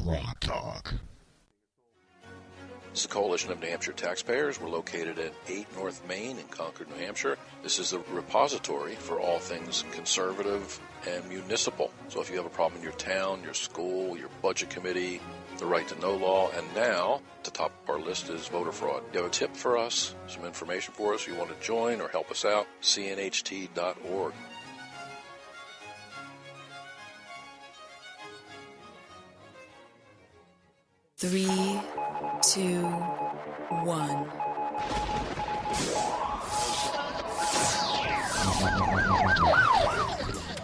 GrokTALK. This is the Coalition of New Hampshire Taxpayers. We're located at 8 North Main in Concord, New Hampshire. This is the repository for all things conservative and municipal. So if you have a problem in your town, your school, your budget committee, the right to know law, and now, at the top of our list is voter fraud. You have a tip for us, some information for us, you want to join or help us out, cnht.org. Three, two, one.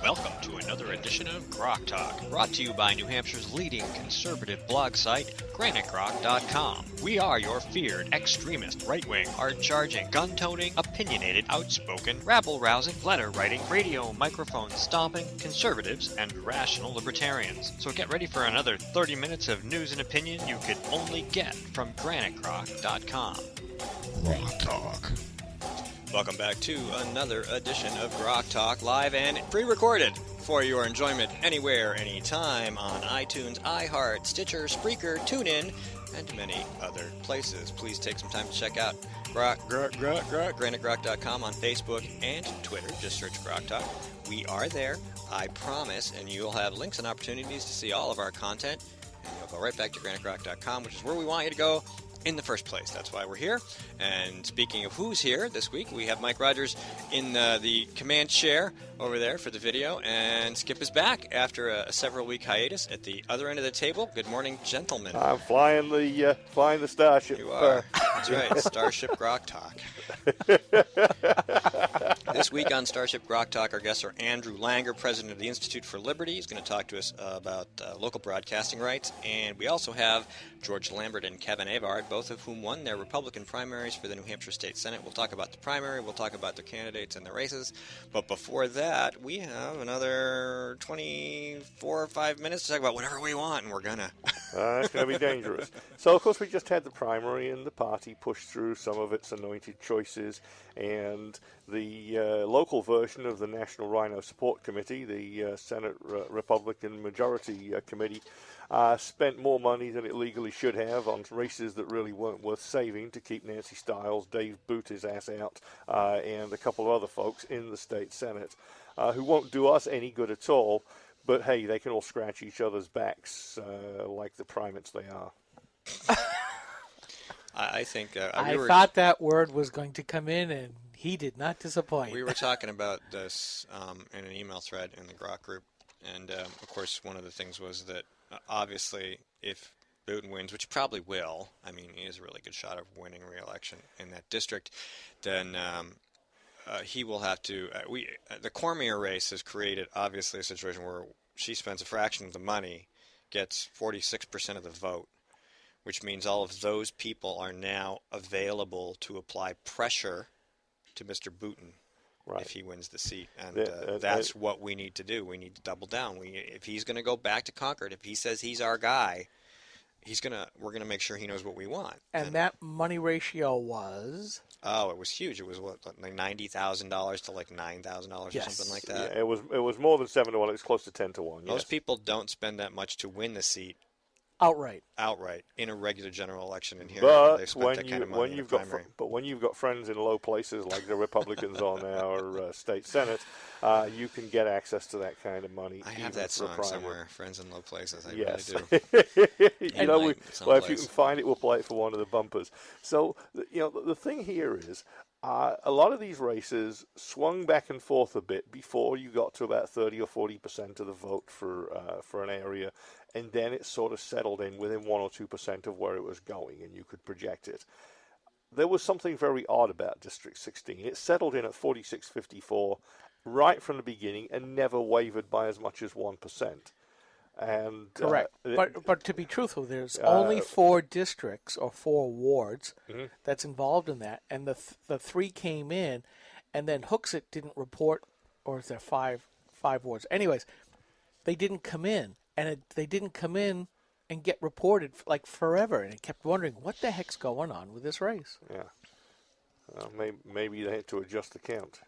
Welcome to another edition of GrokTALK, brought to you by New Hampshire's leading conservative blog site, GrokTALK.com. We are your feared, extremist, right-wing, hard-charging, gun-toting, opinionated, outspoken, rabble-rousing, letter-writing, radio microphone stomping, conservatives, and rational libertarians. So get ready for another 30 minutes of news and opinion you could only get from GrokTALK.com. GrokTALK. Welcome back to another edition of GrokTALK, live and pre-recorded for your enjoyment anywhere, anytime on iTunes, iHeart, Stitcher, Spreaker, TuneIn, and many other places. Please take some time to check out GrokTALK.com on Facebook and Twitter. Just search GrokTALK. We are there, I promise, and you'll have links and opportunities to see all of our content, and you'll go right back to GrokTALK.com, which is where we want you to go in the first place. That's why we're here. And speaking of who's here this week, we have Mike Rogers in the command chair over there for the video, and Skip is back after a several-week hiatus at the other end of the table. Good morning, gentlemen. I'm flying the Starship. You are. That's right, Starship GrokTALK. This week on Starship GrokTALK, our guests are Andrew Langer, president of the Institute for Liberty. He's going to talk to us about local broadcasting rights. And we also have George-Lambert and Kevin Avard, both of whom won their Republican primaries for the New Hampshire State Senate. We'll talk about the primary. We'll talk about their candidates and the races. But before that, we have another 24 or 5 minutes to talk about whatever we want, and we're going to. It's going to be dangerous. So, of course, we just had the primary, and the party pushed through some of its anointed choices. And the local version of the National Rhino Support Committee, the Senate Republican Majority Committee, spent more money than it legally should have on races that really weren't worth saving to keep Nancy Stiles, Dave Boot his ass out, and a couple of other folks in the state Senate who won't do us any good at all. But, hey, they can all scratch each other's backs like the primates they are. I think I thought that word was going to come in, and he did not disappoint. We were talking about this in an email thread in the Grok group, and of course one of the things was that obviously if Booten wins, which he probably will, I mean he has a really good shot of winning re-election in that district, then he will have to. The Cormier race has created obviously a situation where she spends a fraction of the money, gets 46% of the vote, which means all of those people are now available to apply pressure to Mr. Booten if he wins the seat. And that's what we need to do. We need to double down. If he's going to go back to Concord, if he says he's our guy, we're going to make sure he knows what we want. And that money ratio was? Oh, it was huge. It was like $90,000 to like $9,000 or something like that. Yeah, it was more than 7 to 1. It was close to 10 to 1. Most people don't spend that much to win the seat. Outright in a regular general election in here. But They've spent that kind of money when you've got friends in low places like the Republicans on our state Senate, you can get access to that kind of money. I have that song somewhere, "Friends in Low Places." I really do. If you can find it, we'll play it for one of the bumpers. So the thing here is, a lot of these races swung back and forth a bit before you got to about 30 or 40% of the vote for an area. And then it sort of settled in within 1 or 2% of where it was going, and you could project it. There was something very odd about District 16. It settled in at 46-54 right from the beginning and never wavered by as much as 1%. And correct. But to be truthful, there's only 4 districts or 4 wards that's involved in that, and the 3 came in, and then Hooksett didn't report, or is there 5 wards? Anyways, they didn't come in. And they didn't come in and get reported like forever, and I kept wondering what the heck's going on with this race. Yeah, maybe they had to adjust the count.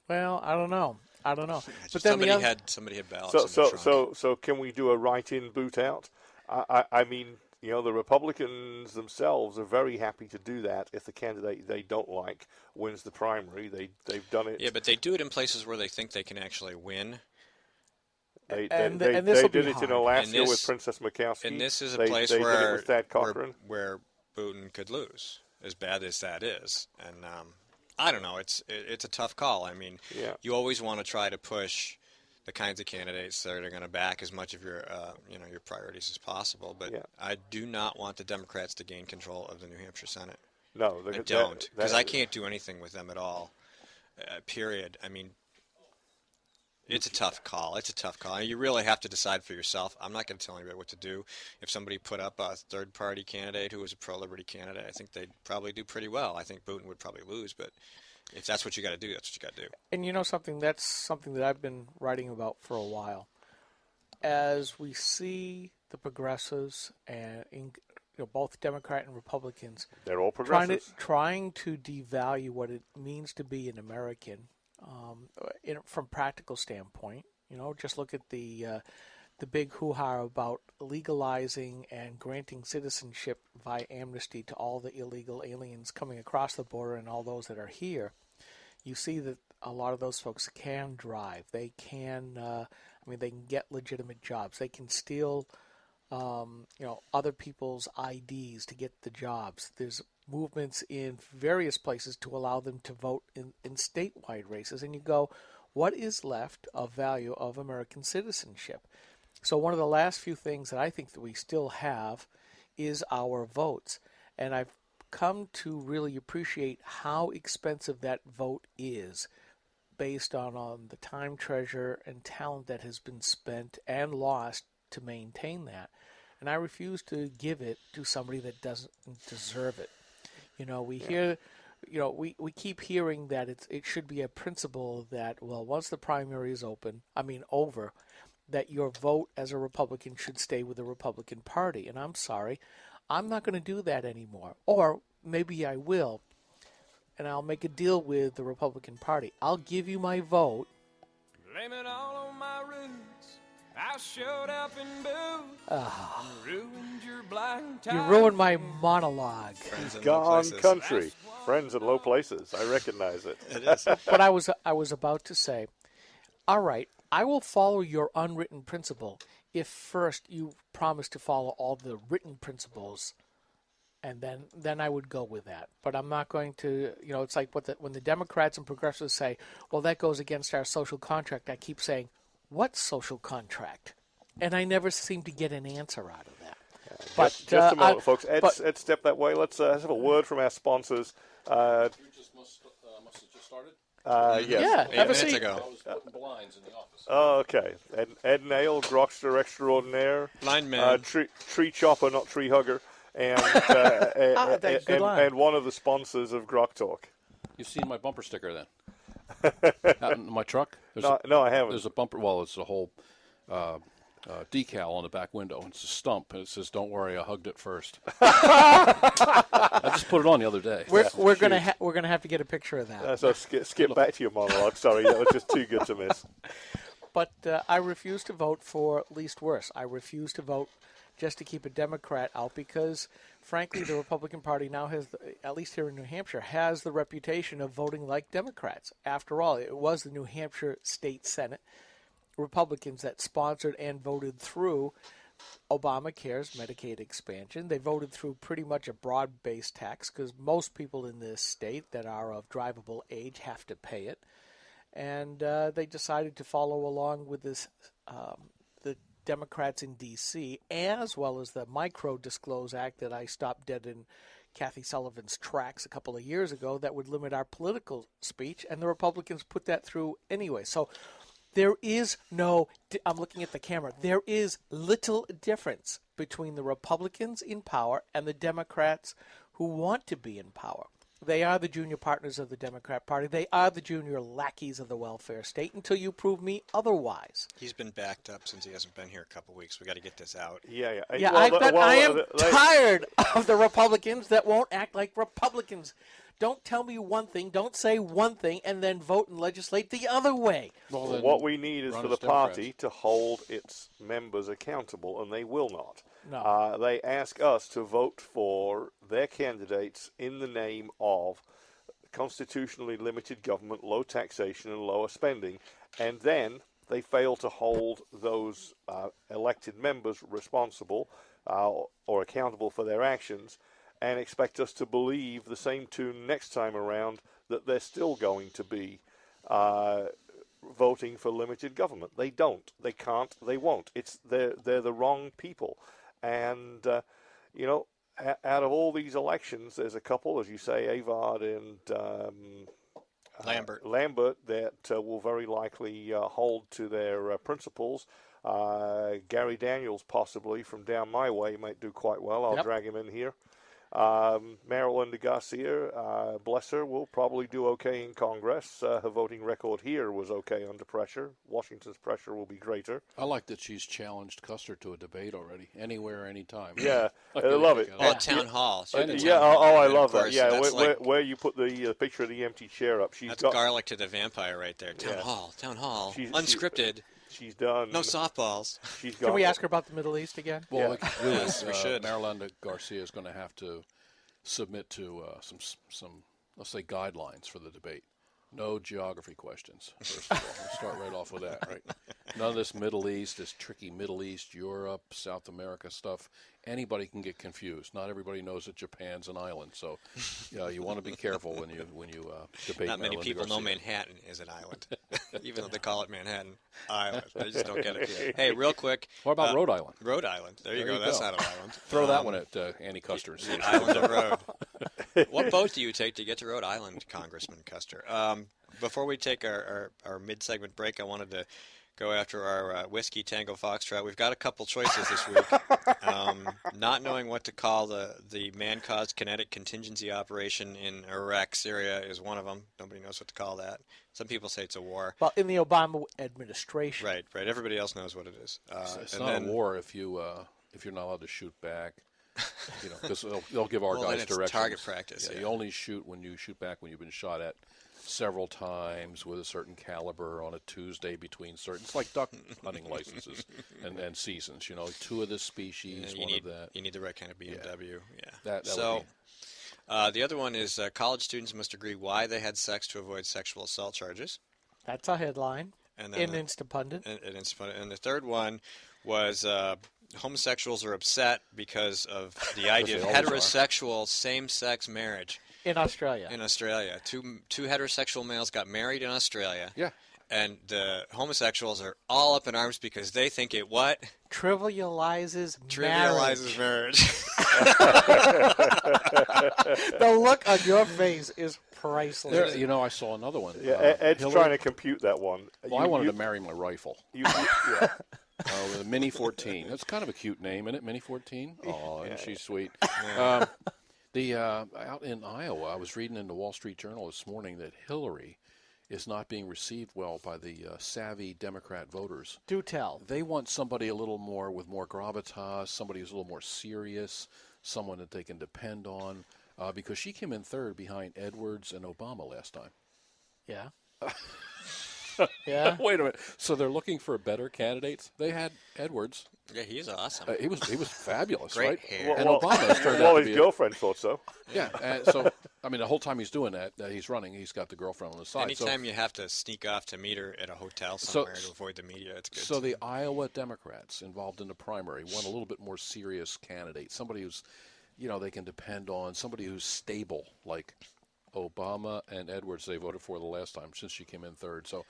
Well, I don't know. But then somebody had ballots. So can we do a write-in, boot out? I mean, the Republicans themselves are very happy to do that if the candidate they don't like wins the primary. They've done it. Yeah, but they do it in places where they think they can actually win. They And did this'll it be in hard. Alaska And with Princess Mikowski. And this is a they place did it where, with Thad Cochran. where Putin could lose, as bad as that is. And I don't know. It's a tough call. I mean, you always want to try to push the kinds of candidates that are going to back as much of your your priorities as possible. But I do not want the Democrats to gain control of the New Hampshire Senate. No, I don't, because I can't do anything with them at all. Period. I mean, it's a tough call. It's a tough call. You really have to decide for yourself. I'm not going to tell anybody what to do. If somebody put up a third-party candidate who was a pro-liberty candidate, I think they'd probably do pretty well. I think Putin would probably lose, but if that's what you got to do, that's what you got to do. And that's something that I've been writing about for a while. As we see the progressives and both Democrat and Republicans, they're all progressives, trying to devalue what it means to be an American. From practical standpoint, just look at the big hoo-ha about legalizing and granting citizenship via amnesty to all the illegal aliens coming across the border and all those that are here. You see that a lot of those folks can drive. They can, they can get legitimate jobs. They can steal, other people's IDs to get the jobs. There's movements in various places to allow them to vote in statewide races. And you go, what is left of value of American citizenship? So one of the last few things that I think that we still have is our votes. And I've come to really appreciate how expensive that vote is based on the time, treasure, and talent that has been spent and lost to maintain that. And I refuse to give it to somebody that doesn't deserve it. We hear, we keep hearing that it should be a principle that, once the primary is over, that your vote as a Republican should stay with the Republican Party. And I'm sorry, I'm not going to do that anymore. Or maybe I will, and I'll make a deal with the Republican Party. I'll give you my vote. Blame it all on my roots. I showed up in booze. Ruined your blind time. You ruined my monologue. Gone country. Friends in low places. I recognize it. It is. But I was about to say, all right, I will follow your unwritten principle if first you promise to follow all the written principles, and then I would go with that. But I'm not going to, it's like when the Democrats and progressives say, well, that goes against our social contract, I keep saying, what social contract? And I never seem to get an answer out of that. But just a moment, folks. Ed, step that way. Let's have a word from our sponsors. You just must have just started? Yes. Yeah, have a minutes seat. ago. I was putting blinds in the office. Oh, okay. Ed Nail, Grokster extraordinaire. Lineman. Tree chopper, not tree hugger. And good line. and one of the sponsors of GrokTALK. You've seen my bumper sticker then? Out in my truck? No, I haven't. There's a bumper. Well, it's a whole decal on the back window. It's a stump, and it says, "Don't worry, I hugged it first." I just put it on the other day. We're gonna have to get a picture of that. So skip back to your monologue. Sorry, that was just too good to miss. But I refuse to vote for least worst. I refuse to vote just to keep a Democrat out because, frankly, the Republican Party now has, at least here in New Hampshire, has the reputation of voting like Democrats. After all, it was the New Hampshire State Senate Republicans that sponsored and voted through Obamacare's Medicaid expansion. They voted through pretty much a broad-based tax because most people in this state that are of drivable age have to pay it. And they decided to follow along with this, the Democrats in D.C., as well as the Micro-Disclose Act that I stopped dead in Kathy Sullivan's tracks a couple of years ago that would limit our political speech, and the Republicans put that through anyway. So there is no, I'm looking at the camera, there is little difference between the Republicans in power and the Democrats who want to be in power. They are the junior partners of the Democrat Party. They are the junior lackeys of the welfare state until you prove me otherwise. He's been backed up since he hasn't been here a couple weeks. We got to get this out. Yeah. I am tired of the Republicans that won't act like Republicans. Don't tell me one thing, don't say one thing, and then vote and legislate the other way. Well, what we need is for the party to hold its members accountable, and they will not. No. They ask us to vote for their candidates in the name of constitutionally limited government, low taxation, and lower spending, and then they fail to hold those elected members responsible or accountable for their actions, and expect us to believe the same tune next time around, that they're still going to be voting for limited government. They don't. They can't. They won't. They're the wrong people. And, out of all these elections, there's a couple, as you say, Avard and Lambert, that will very likely hold to their principles. Gary Daniels, possibly, from down my way, might do quite well. I'll drag him in here. Marilyn Garcia, bless her, will probably do okay in Congress. Her voting record here was okay under pressure. Washington's pressure will be greater. I like that she's challenged Custer to a debate already, anywhere, anytime. Yeah, I love it. At Town Hall. I love that. Yeah, where you put the picture of the empty chair up. That's garlic to the vampire right there. Town Hall. Unscripted. She's done. No softballs. Can we ask her about the Middle East again? Well, yeah. we should. Marilyn Garcia is going to have to submit to some, let's say, guidelines for the debate. No geography questions, first of all. We'll start right off with that, right? None of this Middle East, this tricky Middle East, Europe, South America stuff. Anybody can get confused. Not everybody knows that Japan's an island, so you want to be careful when you debate. Not many people know Manhattan is an island, even though they call it Manhattan Island. They just don't get it. Hey, real quick. What about Rhode Island? Rhode Island. There you go. That's not an island. Throw that one at Annie Custer. Island of Rhode. What boat do you take to get to Rhode Island, Congressman Custer? Before we take our mid-segment break, I wanted to go after our Whiskey Tango Foxtrot. We've got a couple choices this week. Not knowing what to call the man-caused kinetic contingency operation in Iraq, Syria is one of them. Nobody knows what to call that. Some people say it's a war. Well, in the Obama administration. Right. Everybody else knows what it is. It's not a war if you're not allowed to shoot back. Because they'll give our guys directions. Target practice. Yeah, you only shoot when you shoot back when you've been shot at several times with a certain caliber on a Tuesday between certain. It's like duck hunting licenses and seasons. 2 of this species, one of that. You need the right kind of BMW. Yeah. That so the other one is college students must agree why they had sex to avoid sexual assault charges. That's a headline. And then in Instapundit. And the third one was homosexuals are upset because of the idea of heterosexual same-sex marriage. In Australia. Two heterosexual males got married in Australia. Yeah. And the homosexuals are all up in arms because they think it what? Trivializes marriage. The look on your face is priceless. I saw another one. Yeah, Ed's trying to compute that one. Well, I wanted to marry my rifle. Yeah. The Mini 14. That's kind of a cute name, isn't it? Mini 14. Oh, isn't she sweet? Yeah. Out in Iowa, I was reading in the Wall Street Journal this morning that Hillary is not being received well by the savvy Democrat voters. Do tell. They want somebody a little more with more gravitas, somebody who's a little more serious, someone that they can depend on, because she came in third behind Edwards and Obama last time. Yeah. Yeah. Wait a minute. So they're looking for better candidates? They had Edwards. Yeah, he's awesome. He was fabulous, Great right? hair. And Obama turned out to be his girlfriend thought so. Yeah. So the whole time he's doing that, he's running. He's got the girlfriend on the side. Anytime you have to sneak off to meet her at a hotel somewhere to avoid the media, it's good. So the Iowa Democrats involved in the primary want a little bit more serious candidate, somebody who's, they can depend on, somebody who's stable, like Obama and Edwards they voted for the last time since she came in third. So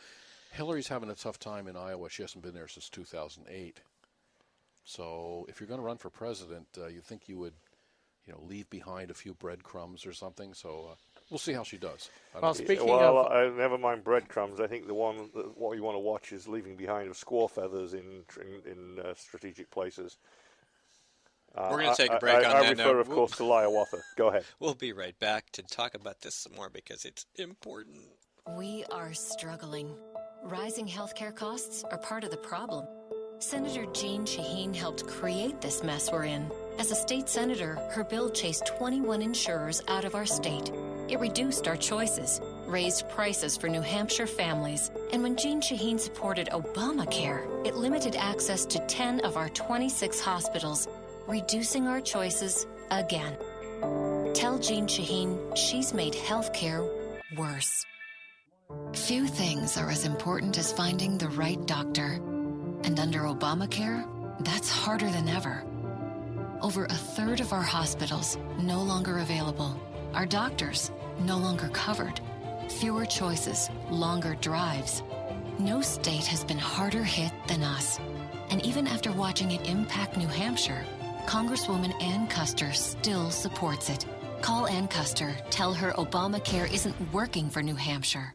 Hillary's having a tough time in Iowa. She hasn't been there since 2008. So if you're going to run for president, you think you would, leave behind a few breadcrumbs or something. So we'll see how she does. Never mind breadcrumbs. I think what you want to watch is leaving behind of squaw feathers in strategic places. We're going to take a break on that. I refer, of course, to Hiawatha. Go ahead. We'll be right back to talk about this some more because it's important. We are struggling. Rising healthcare costs are part of the problem. Senator Jean Shaheen helped create this mess we're in. As a state senator, her bill chased 21 insurers out of our state. It reduced our choices, raised prices for New Hampshire families, and when Jeanne Shaheen supported Obamacare, it limited access to 10 of our 26 hospitals, reducing our choices again. Tell Jeanne Shaheen she's made healthcare worse. Few things are as important as finding the right doctor. And under Obamacare, that's harder than ever. Over a third of our hospitals no longer available. Our doctors no longer covered. Fewer choices, longer drives. No state has been harder hit than us. And even after watching it impact New Hampshire, Congresswoman Ann Custer still supports it. Call Ann Custer. Tell her Obamacare isn't working for New Hampshire.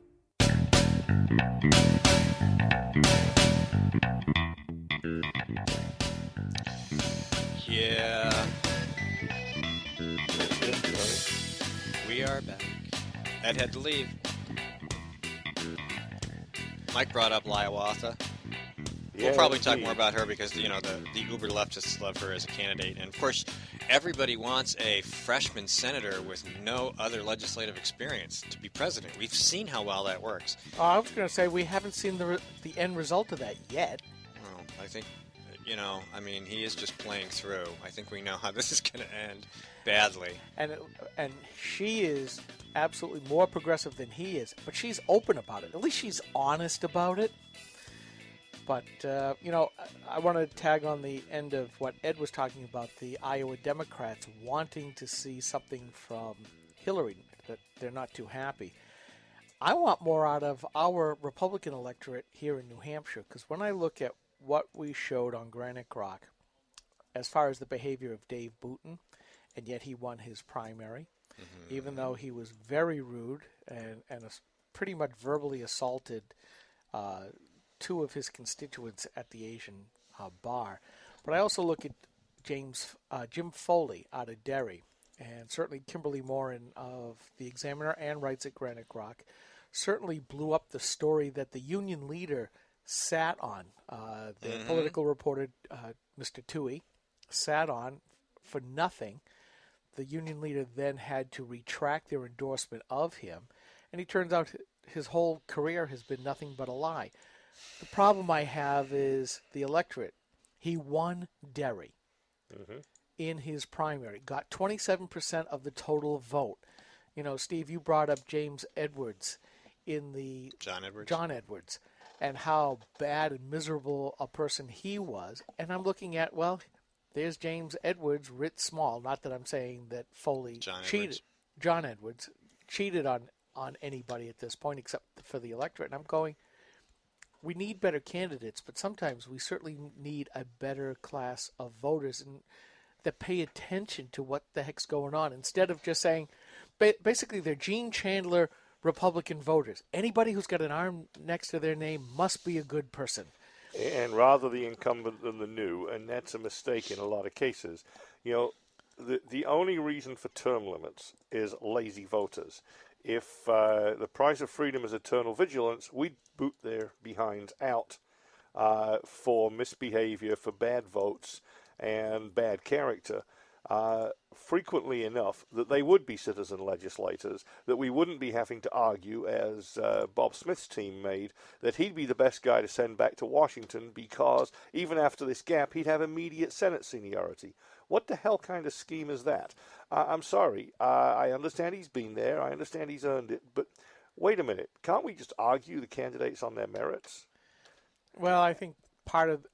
Yeah. We are back. Ed had to leave. Mike brought up Hiawatha. We'll probably talk more about her because, the uber leftists love her as a candidate. And, of course, everybody wants a freshman senator with no other legislative experience to be president. We've seen how well that works. I was going to say we haven't seen the end result of that yet. Well, I think, he is just playing through. I think we know how this is going to end badly. And she is absolutely more progressive than he is, but she's open about it. At least she's honest about it. But, I want to tag on the end of what Ed was talking about, the Iowa Democrats wanting to see something from Hillary, that they're not too happy. I want more out of our Republican electorate here in New Hampshire, because when I look at what we showed on Granite Rock, as far as the behavior of Dave Booten, and yet he won his primary, even though he was very rude and pretty much verbally assaulted two of his constituents at the Asian bar. But I also look at Jim Foley out of Derry, and certainly Kimberly Morin of the Examiner and writes at Granite Rock, certainly blew up the story that the union leader sat on. The political reporter, Mr. Toohey, sat on for nothing. The union leader then had to retract their endorsement of him, and he turns out his whole career has been nothing but a lie. The problem I have is the electorate. He won Derry in his primary, got 27% of the total vote. Steve, you brought up James Edwards in the John Edwards, and how bad and miserable a person he was. And I'm looking at, there's James Edwards writ small. Not that I'm saying that Foley cheated. John Edwards cheated on anybody at this point except for the electorate. And I'm going, we need better candidates, but sometimes we certainly need a better class of voters that pay attention to what the heck's going on, instead of just saying, basically they're Gene Chandler Republican voters. Anybody who's got an arm next to their name must be a good person. And rather the incumbent than the new, and that's a mistake in a lot of cases. The only reason for term limits is lazy voters. If the price of freedom is eternal vigilance, we'd boot their behinds out for misbehavior, for bad votes, and bad character. Frequently enough that they would be citizen legislators, that we wouldn't be having to argue, as Bob Smith's team made, that he'd be the best guy to send back to Washington because even after this gap, he'd have immediate Senate seniority. What the hell kind of scheme is that? I'm sorry. I understand he's been there. I understand he's earned it. But wait a minute. Can't we just argue the candidates on their merits? Well, I think part of...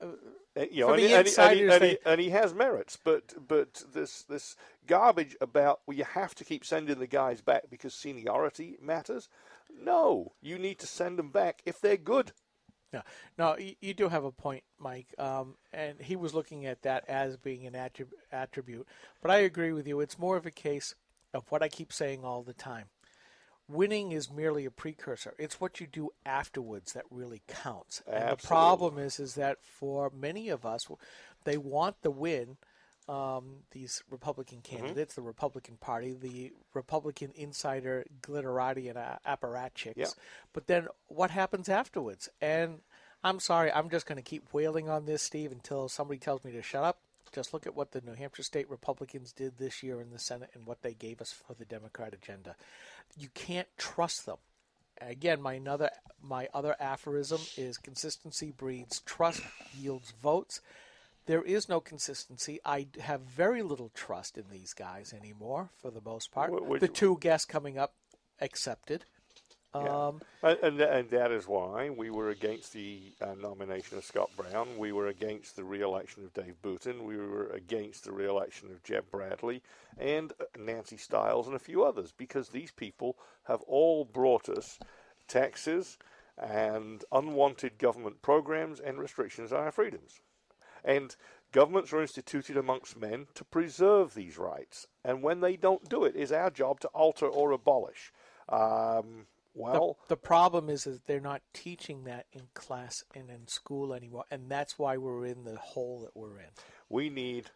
and he has merits, but this garbage about, you have to keep sending the guys back because seniority matters. No, you need to send them back if they're good. No, you do have a point, Mike, and he was looking at that as being an attribute. But I agree with you. It's more of a case of what I keep saying all the time. Winning is merely a precursor. It's what you do afterwards that really counts. And Absolutely. The problem is that for many of us, they want the win. These Republican candidates, the Republican Party, the Republican insider glitterati and apparatchiks. Yeah. But then what happens afterwards? And I'm sorry, I'm just going to keep wailing on this, Steve, until somebody tells me to shut up. Just look at what the New Hampshire State Republicans did this year in the Senate and what they gave us for the Democrat agenda. You can't trust them. Again, my other aphorism is consistency breeds trust, yields votes. There is no consistency. I have very little trust in these guys anymore, for the most part. The two guests coming up accepted. Yeah. And that is why we were against the nomination of Scott Brown. We were against the re-election of Dave Booton. We were against the re-election of Jeb Bradley and Nancy Stiles and a few others, because these people have all brought us taxes and unwanted government programs and restrictions on our freedoms. And governments are instituted amongst men to preserve these rights. And when they don't do it, it's our job to alter or abolish. The problem is they're not teaching that in class and in school anymore, and that's why we're in the hole that we're in. We need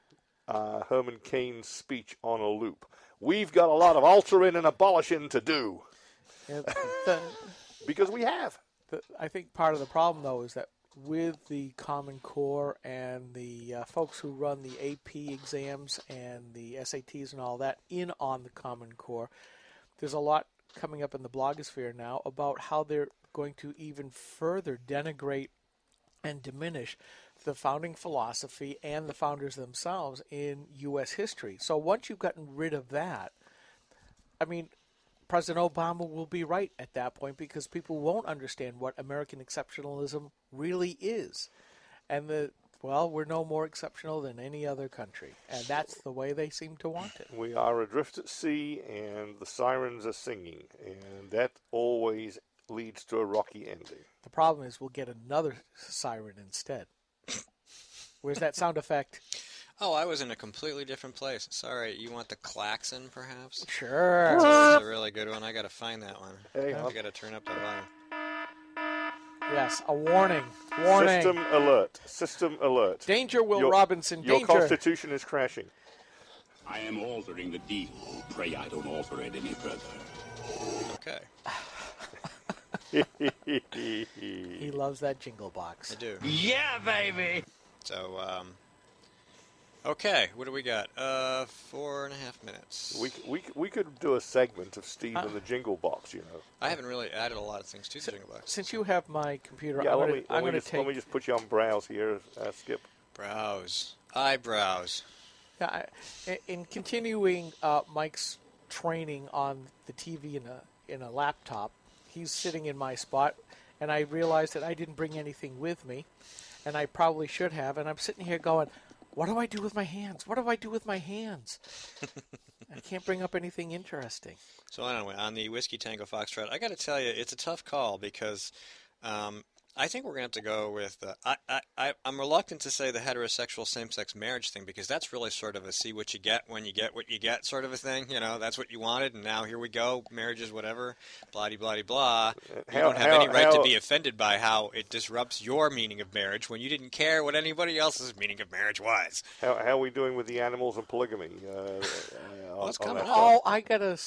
Herman Cain's speech on a loop. We've got a lot of altering and abolishing to do. Because we have. I think part of the problem, though, is that with the Common Core and the folks who run the AP exams and the SATs and all that in on the Common Core, there's a lot coming up in the blogosphere now about how they're going to even further denigrate and diminish the founding philosophy and the founders themselves in U.S. history. So once you've gotten rid of that, I mean, President Obama will be right at that point, because people won't understand what American exceptionalism really is. And we're no more exceptional than any other country. And that's the way they seem to want it. We are adrift at sea, and the sirens are singing. And that always leads to a rocky ending. The problem is we'll get another siren instead. Where's that sound effect? Oh, I was in a completely different place. Sorry, you want the klaxon, perhaps? Sure. That's a really good one. I got to find that one. Hey, I got to turn up the volume. Yes, a warning. Warning. System alert. System alert. Danger, Will Robinson. Your Danger. Constitution is crashing. I am altering the deal. Pray I don't alter it any further. Okay. He loves that jingle box. I do. Yeah, baby! So, okay, what do we got? 4.5 minutes. We could do a segment of Steve and the Jingle Box, you know. I haven't really added a lot of things to the Jingle Box. Since you have my computer, Yeah, let me just put you on browse here, Skip. Browse. Eyebrows. Yeah, in continuing Mike's training on the TV in a laptop, he's sitting in my spot, and I realized that I didn't bring anything with me, and I probably should have, and I'm sitting here going, what do I do with my hands? What do I do with my hands? I can't bring up anything interesting. So anyway, on the Whiskey Tango Foxtrot, I got to tell you, it's a tough call because I think we're going to have to go with I'm reluctant to say the heterosexual same-sex marriage thing, because that's really sort of a see what you get when you get what you get sort of a thing. You know, that's what you wanted, and now here we go. Marriage is whatever, blah-de-blah-de-blah. You don't have any right to be offended by how it disrupts your meaning of marriage when you didn't care what anybody else's meaning of marriage was. How are we doing with the animals and polygamy? What's coming up? Oh, I got a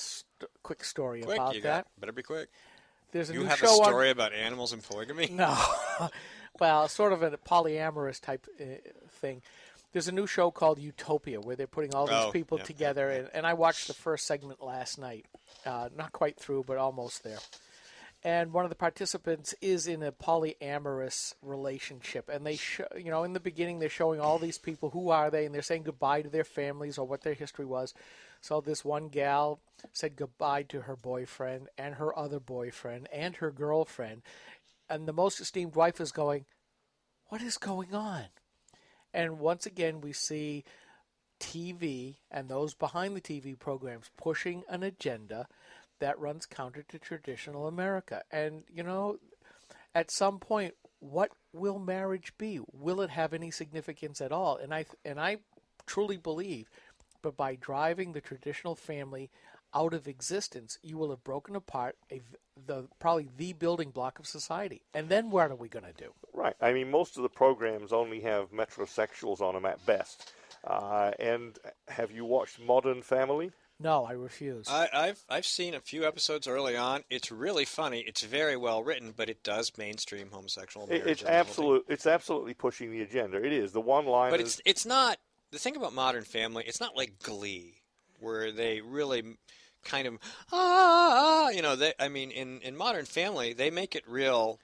quick story about that. Better be quick. There's a you new have show a story about animals and polygamy? No. Well, sort of a polyamorous type thing. There's a new show called Utopia where they're putting all these people together, and I watched the first segment last night. Not quite through, but almost there. And one of the participants is in a polyamorous relationship, and they in the beginning they're showing all these people, who are they, and they're saying goodbye to their families or what their history was. So this one gal said goodbye to her boyfriend and her other boyfriend and her girlfriend, and the most esteemed wife is going, what is going on? And once again we see TV and those behind the TV programs pushing an agenda that runs counter to traditional America. And, at some point, what will marriage be? Will it have any significance at all? And I truly believe, but by driving the traditional family out of existence, you will have broken apart probably the building block of society. And then what are we going to do? Right. I mean, most of the programs only have metrosexuals on them at best. And have you watched Modern Family? No, I refuse. I've seen a few episodes early on. It's really funny. It's very well written, but it does mainstream homosexual marriage. It's absolutely pushing the agenda. It is the one line. But it's not the thing about Modern Family, it's not like Glee, where they really kind of, in Modern Family, they make it real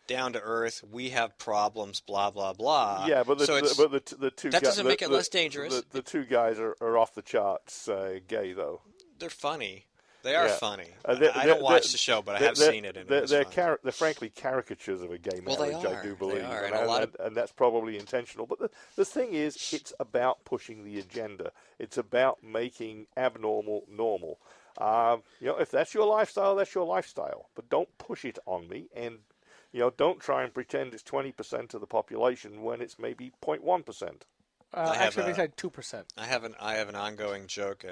down to earth. We have problems, blah blah blah. Yeah, but the two that doesn't make it less dangerous. The two guys are off the charts gay though. They're funny. They are funny. I don't watch the show, but I have seen it. And they're frankly caricatures of a gay marriage. They are. I do believe, they are. And that's probably intentional. But the thing is, it's about pushing the agenda. It's about making abnormal normal. If that's your lifestyle, that's your lifestyle. But don't push it on me, and don't try and pretend it's 20% of the population when it's maybe 0.1%. Actually, they said 2%. I have an ongoing joke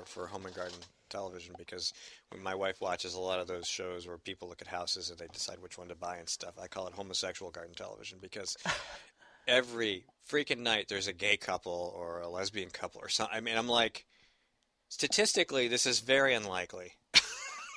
for Home and Garden Television, because when my wife watches a lot of those shows where people look at houses and they decide which one to buy and stuff, I call it homosexual garden television, because every freaking night there's a gay couple or a lesbian couple or something. I mean, I'm like, statistically, this is very unlikely,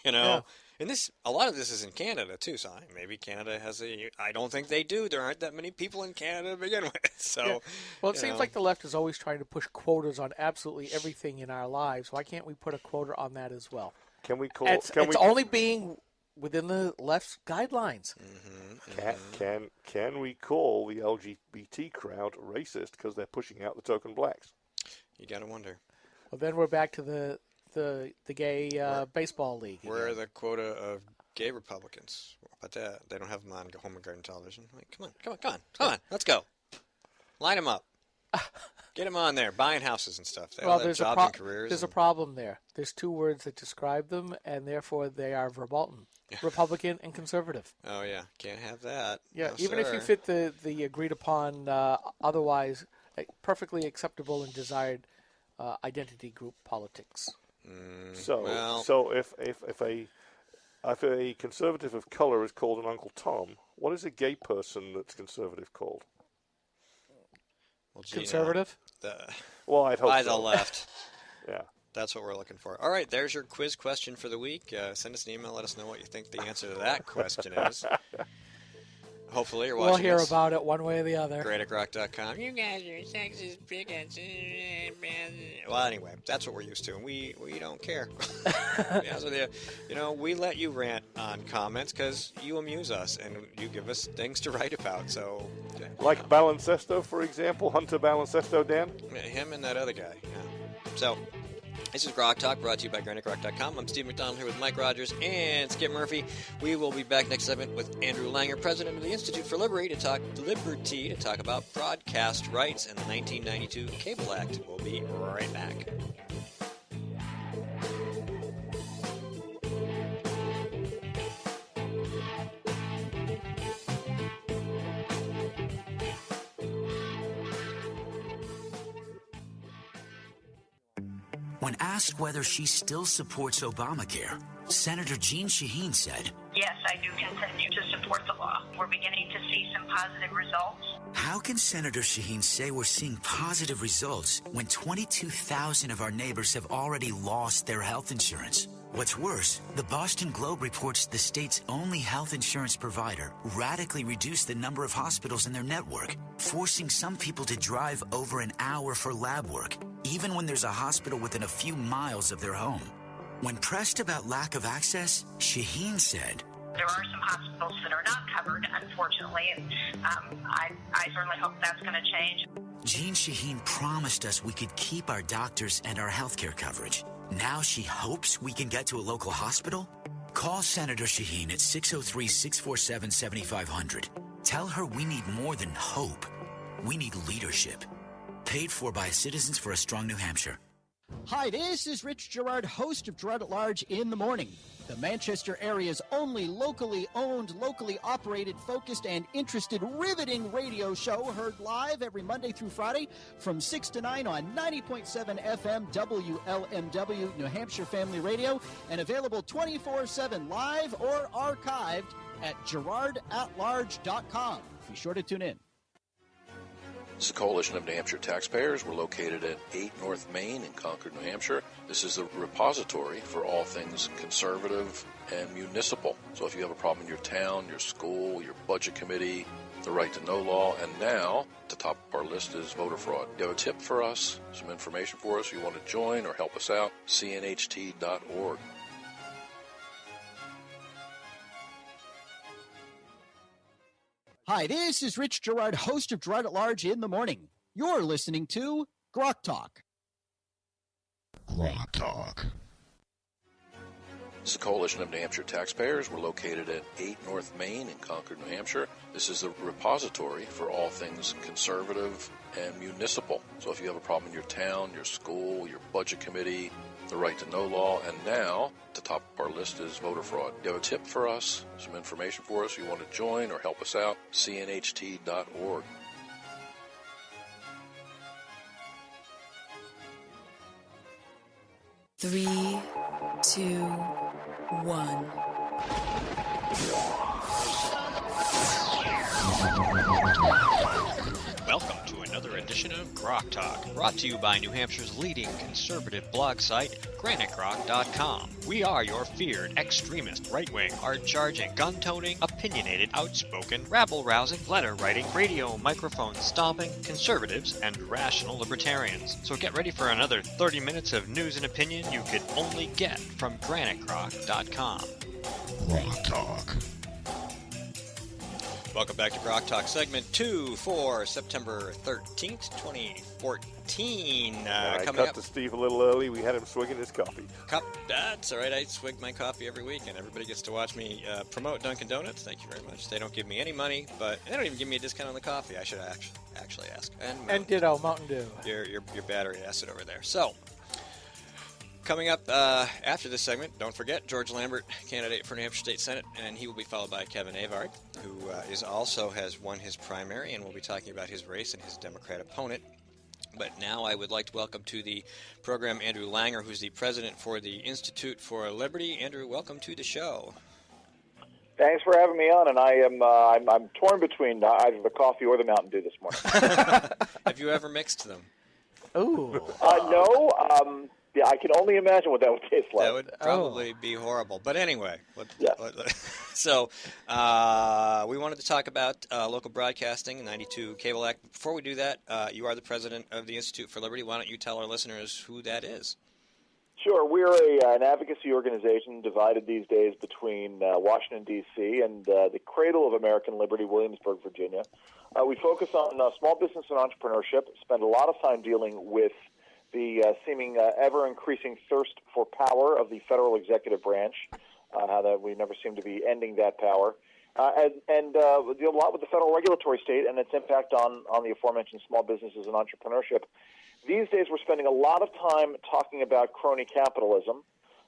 Yeah. And a lot of this is in Canada too, so maybe Canada has I don't think they do. There aren't that many people in Canada to begin with. So, yeah. Well, it seems like the left is always trying to push quotas on absolutely everything in our lives. Why can't we put a quota on that as well? Can we call? It's only being within the left's guidelines. Can we call the LGBT crowd racist because they're pushing out the token blacks? You got to wonder. Well, then we're back to the gay baseball league. Where are the quota of gay Republicans? But they don't have them on Home and Garden Television. Like, come on, let's go. Line them up. Get them on there, buying houses and stuff. They all have jobs and careers. There's a problem there. There's two words that describe them, and therefore they are verboten. Republican and conservative. Oh, yeah. Can't have that. Yeah, no, even if you fit the agreed-upon, otherwise perfectly acceptable and desired identity group politics. So if a conservative of color is called an Uncle Tom, what is a gay person that's conservative called? Well, conservative? I'd hope by so. the left. Yeah. That's what we're looking for. All right, there's your quiz question for the week. Send us an email. Let us know what you think the answer to that question is. Hopefully you're watching We'll hear about it one way or the other. Great at GrokTALK.com. You guys are sexist, bigots. Well, anyway, that's what we're used to, and we don't care. To be honest with you, we let you rant on comments because you amuse us, and you give us things to write about. So, like Balancesto, for example, Hunter Balancesto, Dan? Him and that other guy. Yeah. So, this is GrokTALK, brought to you by GrokTALK.com. I'm Steve McDonald here with Mike Rogers and Skip Murphy. We will be back next segment with Andrew Langer, president of the Institute for Liberty, to talk about broadcast rights and the 1992 Cable Act. We'll be right back. When asked whether she still supports Obamacare, Senator Jeanne Shaheen said, "Yes, I do continue to support the law. We're beginning to see some positive results." How can Senator Shaheen say we're seeing positive results when 22,000 of our neighbors have already lost their health insurance? What's worse, the Boston Globe reports the state's only health insurance provider radically reduced the number of hospitals in their network, forcing some people to drive over an hour for lab work, even when there's a hospital within a few miles of their home. When pressed about lack of access, Shaheen said, "There are some hospitals that are not covered, unfortunately, and I certainly hope that's going to change." Jeanne Shaheen promised us we could keep our doctors and our health care coverage. Now she hopes we can get to a local hospital? Call Senator Shaheen at 603-647-7500. Tell her we need more than hope. We need leadership. Paid for by Citizens for a Strong New Hampshire. Hi, this is Rich Gerard, host of Gerard at Large in the Morning, the Manchester area's only locally owned, locally operated, focused, and interested, riveting radio show, heard live every Monday through Friday from 6 to 9 on 90.7 FM WLMW, New Hampshire Family Radio, and available 24/7 live or archived at GerardAtLarge.com. Be sure to tune in. This is the Coalition of New Hampshire Taxpayers. We're located at 8 North Main in Concord, New Hampshire. This is the repository for all things conservative and municipal. So if you have a problem in your town, your school, your budget committee, the right to know law, and now, at the top of our list is voter fraud. You have a tip for us, some information for us, you want to join or help us out, cnht.org. Hi, this is Rich Gerard, host of Gerard at Large in the Morning. You're listening to GrokTALK. GrokTALK. This is a coalition of New Hampshire taxpayers. We're located at 8 North Main in Concord, New Hampshire. This is the repository for all things conservative and municipal. So if you have a problem in your town, your school, your budget committee, the right to know law, and now, at the top of our list is voter fraud. You have a tip for us, some information for us, you want to join or help us out, cnht.org. Three, two, one. Welcome to another edition of GrokTALK, brought to you by New Hampshire's leading conservative blog site, GraniteGrok.com. We are your feared extremist, right-wing, hard-charging, gun-toting, opinionated, outspoken, rabble-rousing, letter-writing, radio microphone stomping, conservatives, and rational libertarians. So get ready for another 30 minutes of news and opinion you could only get from GraniteGrok.com. GrokTALK. Welcome back to GrokTALK segment 2 for September 13th, 2014. I Coming cut up, to Steve a little early. We had him swigging his coffee. That's all right. I swig my coffee every week, and everybody gets to watch me promote Dunkin' Donuts. Thank you very much. They don't give me any money, but they don't even give me a discount on the coffee. I should actually ask. And ditto, Mountain Dew. Your battery acid over there. So, coming up after this segment, don't forget, George Lambert, candidate for New Hampshire State Senate, and he will be followed by Kevin Avard, who also has won his primary, and we'll be talking about his race and his Democrat opponent. But now I would like to welcome to the program Andrew Langer, who's the president for the Institute for Liberty. Andrew, welcome to the show. Thanks for having me on, and I'm torn between either the coffee or the Mountain Dew this morning. Have you ever mixed them? Ooh. No. Yeah, I can only imagine what that would taste like. That would probably be horrible. But anyway, so we wanted to talk about local broadcasting, 92 Cable Act. Before we do that, you are the president of the Institute for Liberty. Why don't you tell our listeners who that is? Sure. We're an advocacy organization divided these days between Washington, D.C. and the cradle of American liberty, Williamsburg, Virginia. We focus on small business and entrepreneurship, spend a lot of time dealing with the seeming ever-increasing thirst for power of the federal executive branch, that we never seem to be ending that power, and we deal a lot with the federal regulatory state and its impact on the aforementioned small businesses and entrepreneurship. These days we're spending a lot of time talking about crony capitalism,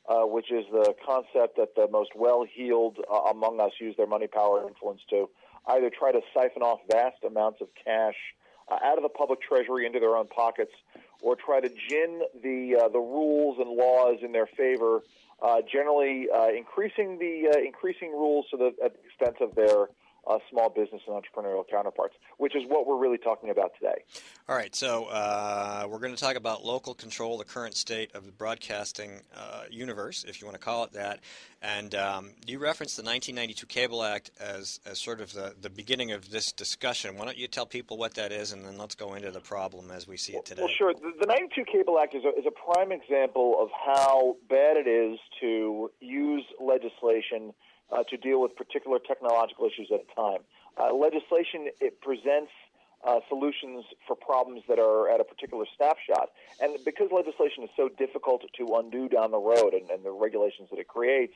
which is the concept that the most well-heeled among us use their money, power, and influence to either try to siphon off vast amounts of cash out of the public treasury into their own pockets, or try to gin the rules and laws in their favor, generally increasing rules to the at the expense of their small business and entrepreneurial counterparts, which is what we're really talking about today. All right, so we're going to talk about local control, the current state of the broadcasting universe, if you want to call it that. And you referenced the 1992 Cable Act as sort of the beginning of this discussion. Why don't you tell people what that is, and then let's go into the problem as we see it today. Well, sure. The 92 Cable Act is a prime example of how bad it is to use legislation to deal with particular technological issues at a time. Legislation, it presents solutions for problems that are at a particular snapshot. And because legislation is so difficult to undo down the road and the regulations that it creates,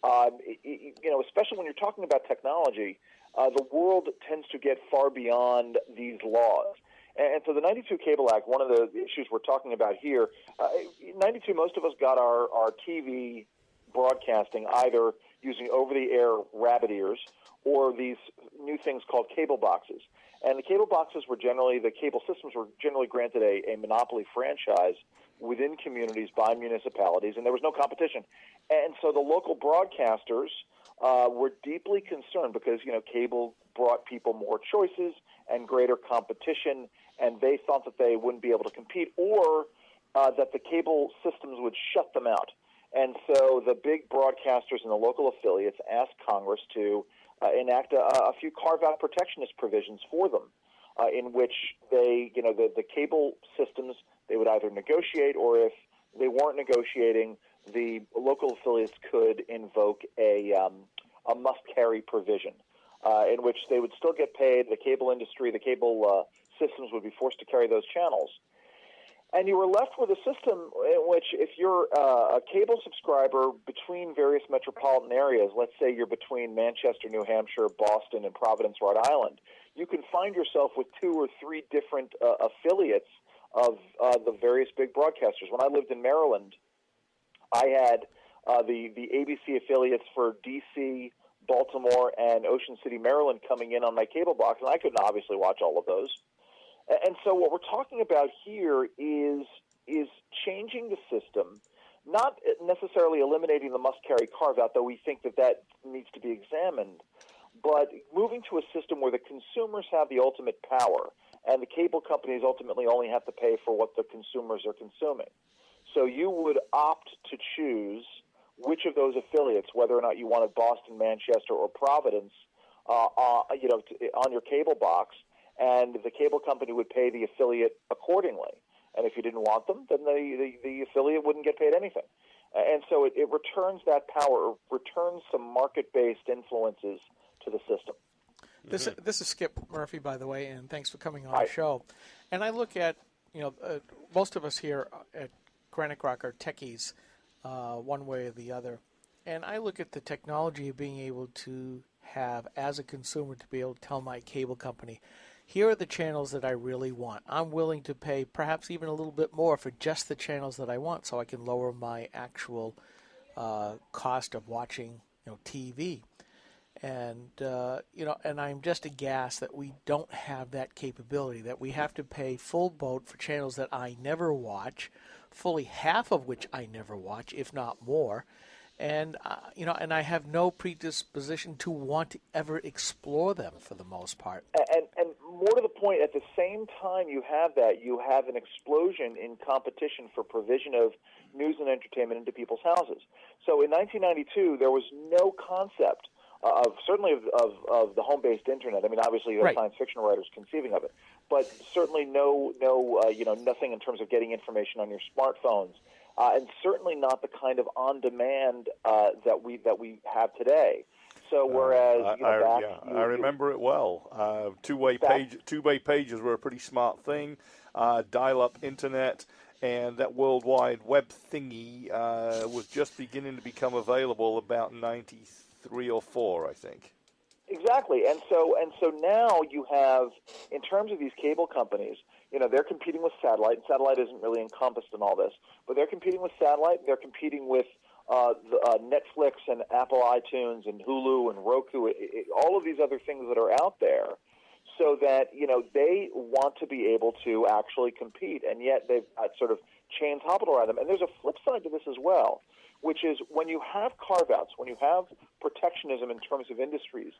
especially when you're talking about technology, the world tends to get far beyond these laws. And so the 92 Cable Act, one of the issues we're talking about here, 92, most of us got our TV broadcasting either using over-the-air rabbit ears or these new things called cable boxes. And the cable boxes were generally, the cable systems were generally granted a monopoly franchise within communities by municipalities, and there was no competition. And so the local broadcasters were deeply concerned because, cable brought people more choices and greater competition, and they thought that they wouldn't be able to compete or that the cable systems would shut them out. And so the big broadcasters and the local affiliates asked Congress to enact a few carve-out protectionist provisions for them, in which they, the cable systems, they would either negotiate, or if they weren't negotiating, the local affiliates could invoke a must-carry provision, in which they would still get paid. The cable industry, the cable systems would be forced to carry those channels. And you were left with a system in which, if you're a cable subscriber between various metropolitan areas, let's say you're between Manchester, New Hampshire, Boston, and Providence, Rhode Island, you can find yourself with 2 or 3 different affiliates of the various big broadcasters. When I lived in Maryland, I had the ABC affiliates for D.C., Baltimore, and Ocean City, Maryland coming in on my cable box, and I couldn't obviously watch all of those. And so what we're talking about here is changing the system, not necessarily eliminating the must-carry carve-out, though we think that needs to be examined, but moving to a system where the consumers have the ultimate power, and the cable companies ultimately only have to pay for what the consumers are consuming. So you would opt to choose which of those affiliates, whether or not you wanted Boston, Manchester, or Providence, on your cable box, and the cable company would pay the affiliate accordingly. And if you didn't want them, then the affiliate wouldn't get paid anything. And so it returns that power, returns some market-based influences to the system. This is Skip Murphy, by the way, and thanks for coming on the show. And I look at, most of us here at Granite Rock are techies, one way or the other. And I look at the technology of being able to have, as a consumer, to be able to tell my cable company, here are the channels that I really want. I'm willing to pay perhaps even a little bit more for just the channels that I want, so I can lower my actual cost of watching, TV. And and I'm just aghast that we don't have that capability, that we have to pay full boat for channels that I never watch, fully half of which I never watch, if not more. And and I have no predisposition to want to ever explore them for the most part. And more to the point, at the same time you have an explosion in competition for provision of news and entertainment into people's houses. So in 1992, there was no concept of the home-based internet. I mean, obviously you have science fiction writers conceiving of it, but certainly nothing in terms of getting information on your smartphones. And certainly not the kind of on-demand that we have today. So whereas I remember it well. Two-way pages were a pretty smart thing. Dial-up internet and that World Wide Web thingy was just beginning to become available about 93 or 4, I think. Exactly, and so now you have, in terms of these cable companies, they're competing with satellite, and satellite isn't really encompassed in all this, but they're competing with satellite, they're competing with Netflix and Apple iTunes and Hulu and Roku, all of these other things that are out there, so that, they want to be able to actually compete, and yet they've got sort of chains hobbled around them. And there's a flip side to this as well, which is when you have carve-outs, when you have protectionism in terms of industries,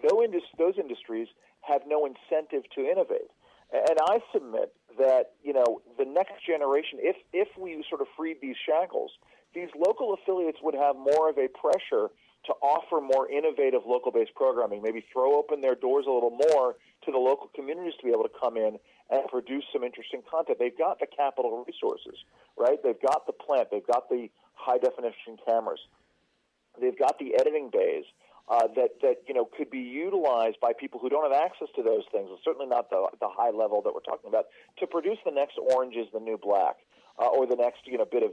those industries have no incentive to innovate. And I submit that, the next generation, if we sort of freed these shackles, these local affiliates would have more of a pressure to offer more innovative local-based programming, maybe throw open their doors a little more to the local communities to be able to come in and produce some interesting content. They've got the capital resources, right? They've got the plant. They've got the high-definition cameras. They've got the editing bays that could be utilized by people who don't have access to those things, and certainly not the high level that we're talking about, to produce the next Orange is the New Black or the next bit of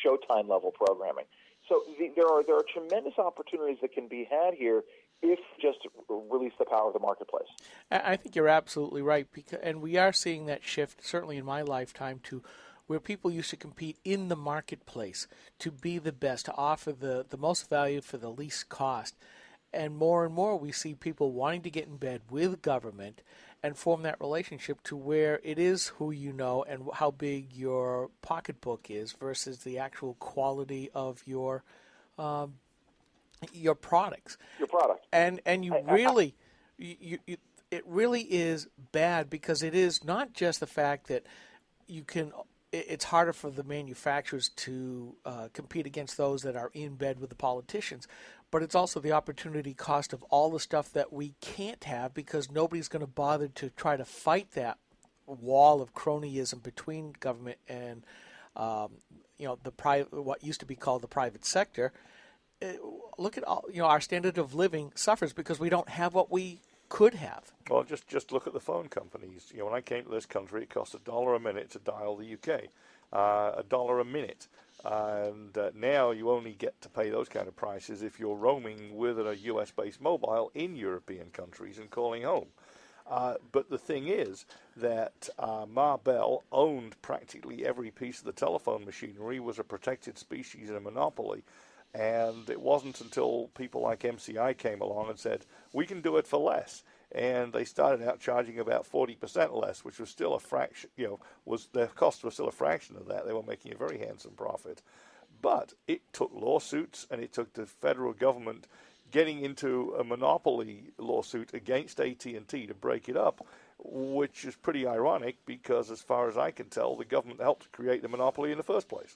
Showtime level programming. So there are tremendous opportunities that can be had here if just release the power of the marketplace. I think you're absolutely right, and we are seeing that shift, certainly in my lifetime, to where people used to compete in the marketplace to be the best, to offer the most value for the least cost. And more we see people wanting to get in bed with government and form that relationship to where it is who you know and how big your pocketbook is versus the actual quality of your products. Your product. And you really, it really is bad, because it is not just the fact that it's harder for the manufacturers to compete against those that are in bed with the politicians, but it's also the opportunity cost of all the stuff that we can't have because nobody's going to bother to try to fight that wall of cronyism between government and what used to be called the private sector. Look at all, our standard of living suffers because we don't have what we could have. Well, just look at the phone companies. When I came to this country, it cost $1 a minute to dial the UK, $1 a minute, and now you only get to pay those kind of prices if you're roaming with a US-based mobile in European countries and calling home. But the thing is that Ma Bell owned practically every piece of the telephone machinery, was a protected species and a monopoly. And it wasn't until people like MCI came along and said, we can do it for less. And they started out charging about 40% less, which was still a fraction, their costs were still a fraction of that. They were making a very handsome profit. But it took lawsuits, and it took the federal government getting into a monopoly lawsuit against AT&T to break it up, which is pretty ironic because, as far as I can tell, the government helped create the monopoly in the first place.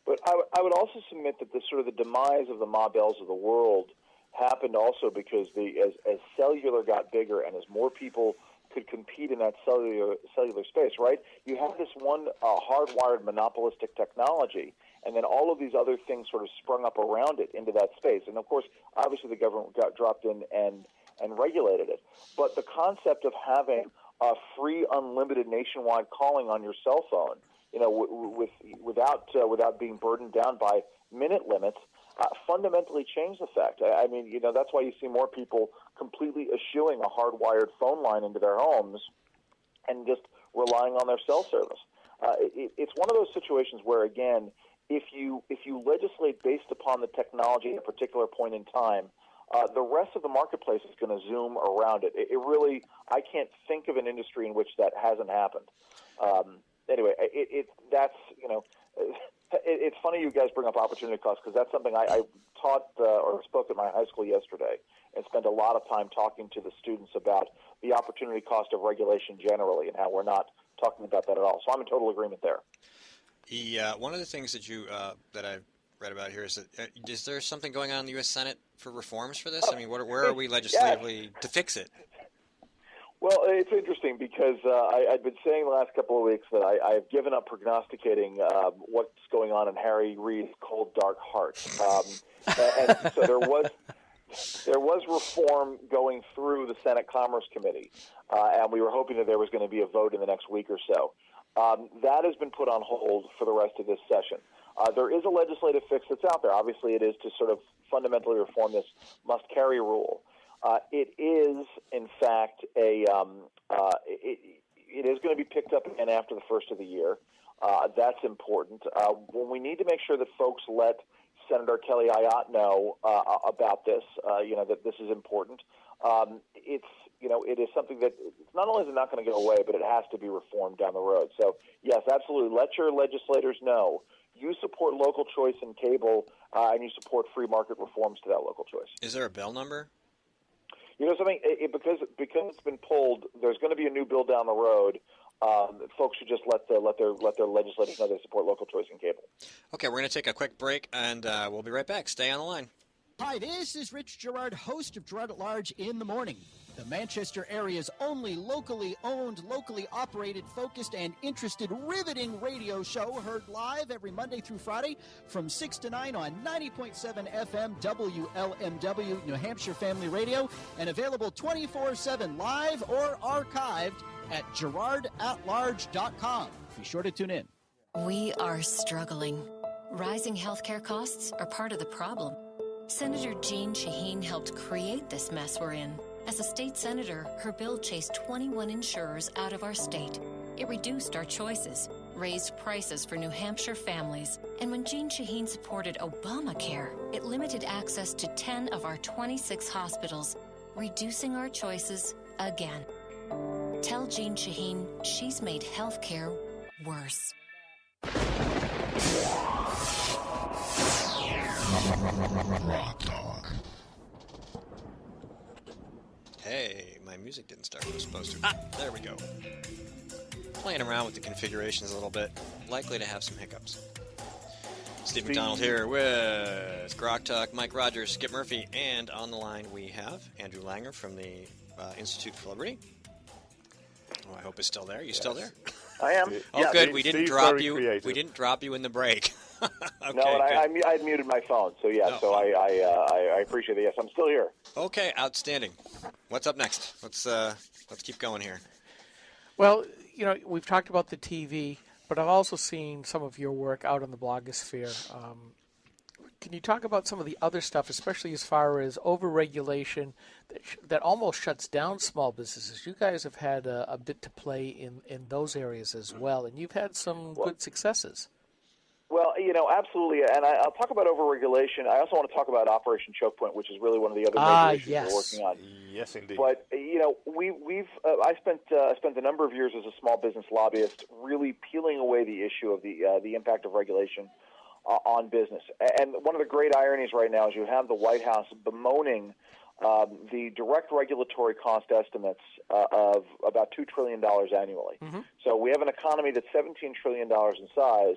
But I would also submit that the demise of the Ma Bells of the world happened also because as cellular got bigger and as more people could compete in that cellular space, right? You have this one hardwired monopolistic technology, and then all of these other things sort of sprung up around it into that space. And of course, obviously, the government got dropped in and regulated it. But the concept of having free, unlimited nationwide calling on your cell phone, without being burdened down by minute limits, fundamentally changed the fact. I mean, that's why you see more people completely eschewing a hardwired phone line into their homes and just relying on their cell service. It's one of those situations where, again, if you legislate based upon the technology at a particular point in time, the rest of the marketplace is going to zoom around it. It really, I can't think of an industry in which that hasn't happened. Anyway, it's funny you guys bring up opportunity cost because that's something I taught or spoke at my high school yesterday and spent a lot of time talking to the students about the opportunity cost of regulation generally and how we're not talking about that at all. So I'm in total agreement there. One of the things that I've read about here is that is there something going on in the U.S. Senate for reforms for this? I mean, where are we legislatively to fix it? Well, it's interesting because I've been saying the last couple of weeks that I've given up prognosticating what's going on in Harry Reid's cold, dark heart. And so there was reform going through the Senate Commerce Committee, and we were hoping that there was going to be a vote in the next week or so. That has been put on hold for the rest of this session. There is a legislative fix that's out there. Obviously, it is to sort of fundamentally reform this must-carry rule. It is, in fact, it is going to be picked up again after the first of the year. That's important. When we need to make sure that folks let Senator Kelly Ayotte know about this, that this is important. It is something that not only is it not going to go away, but it has to be reformed down the road. So, yes, absolutely. Let your legislators know you support local choice in cable and you support free market reforms to that local choice. Is there a bill number? You know something? Because it's been pulled, there's going to be a new bill down the road. Folks should just let their legislators know they support local choice in cable. Okay, we're going to take a quick break, and we'll be right back. Stay on the line. Hi, this is Rich Gerard, host of Gerard at Large in the Morning, the Manchester area's only locally owned, locally operated, focused, and interested riveting radio show, heard live every Monday through Friday from 6 to 9 on 90.7 FM WLMW, New Hampshire Family Radio, and available 24/7 live or archived at GerardAtLarge.com. Be sure to tune in. We are struggling. Rising healthcare costs are part of the problem. Senator Jean Shaheen helped create this mess we're in. As a state senator, her bill chased 21 insurers out of our state. It reduced our choices, raised prices for New Hampshire families, and when Jean Shaheen supported Obamacare, it limited access to 10 of our 26 hospitals, reducing our choices again. Tell Jean Shaheen she's made healthcare worse. GrokTALK. Hey, my music didn't start when it was supposed to. There we go. Playing around with the configurations a little bit, likely to have some hiccups. Steve McDonald here with GrokTALK, Mike Rogers, Skip Murphy, and on the line we have Andrew Langer from the Institute for Liberty. Oh, I hope it's still there. You still there? I am. Oh, yeah, good. We didn't drop you. Creative. We didn't drop you in the break. Okay, no, and I muted my phone, so yeah. Oh. So I appreciate it. Yes, I'm still here. Okay, outstanding. What's up next? Let's keep going here. Well, we've talked about the TV, but I've also seen some of your work out in the blogosphere. Can you talk about some of the other stuff, especially as far as overregulation that almost shuts down small businesses? You guys have had a bit to play in those areas as well, and you've had some good successes. Well, absolutely, and I'll talk about overregulation. I also want to talk about Operation Choke Point, which is really one of the other major issues we're working on. Yes, indeed. But I spent a number of years as a small business lobbyist, really peeling away the issue of the impact of regulation on business. And one of the great ironies right now is you have the White House bemoaning the direct regulatory cost estimates of about $2 trillion annually. Mm-hmm. So we have an economy that's $17 trillion in size.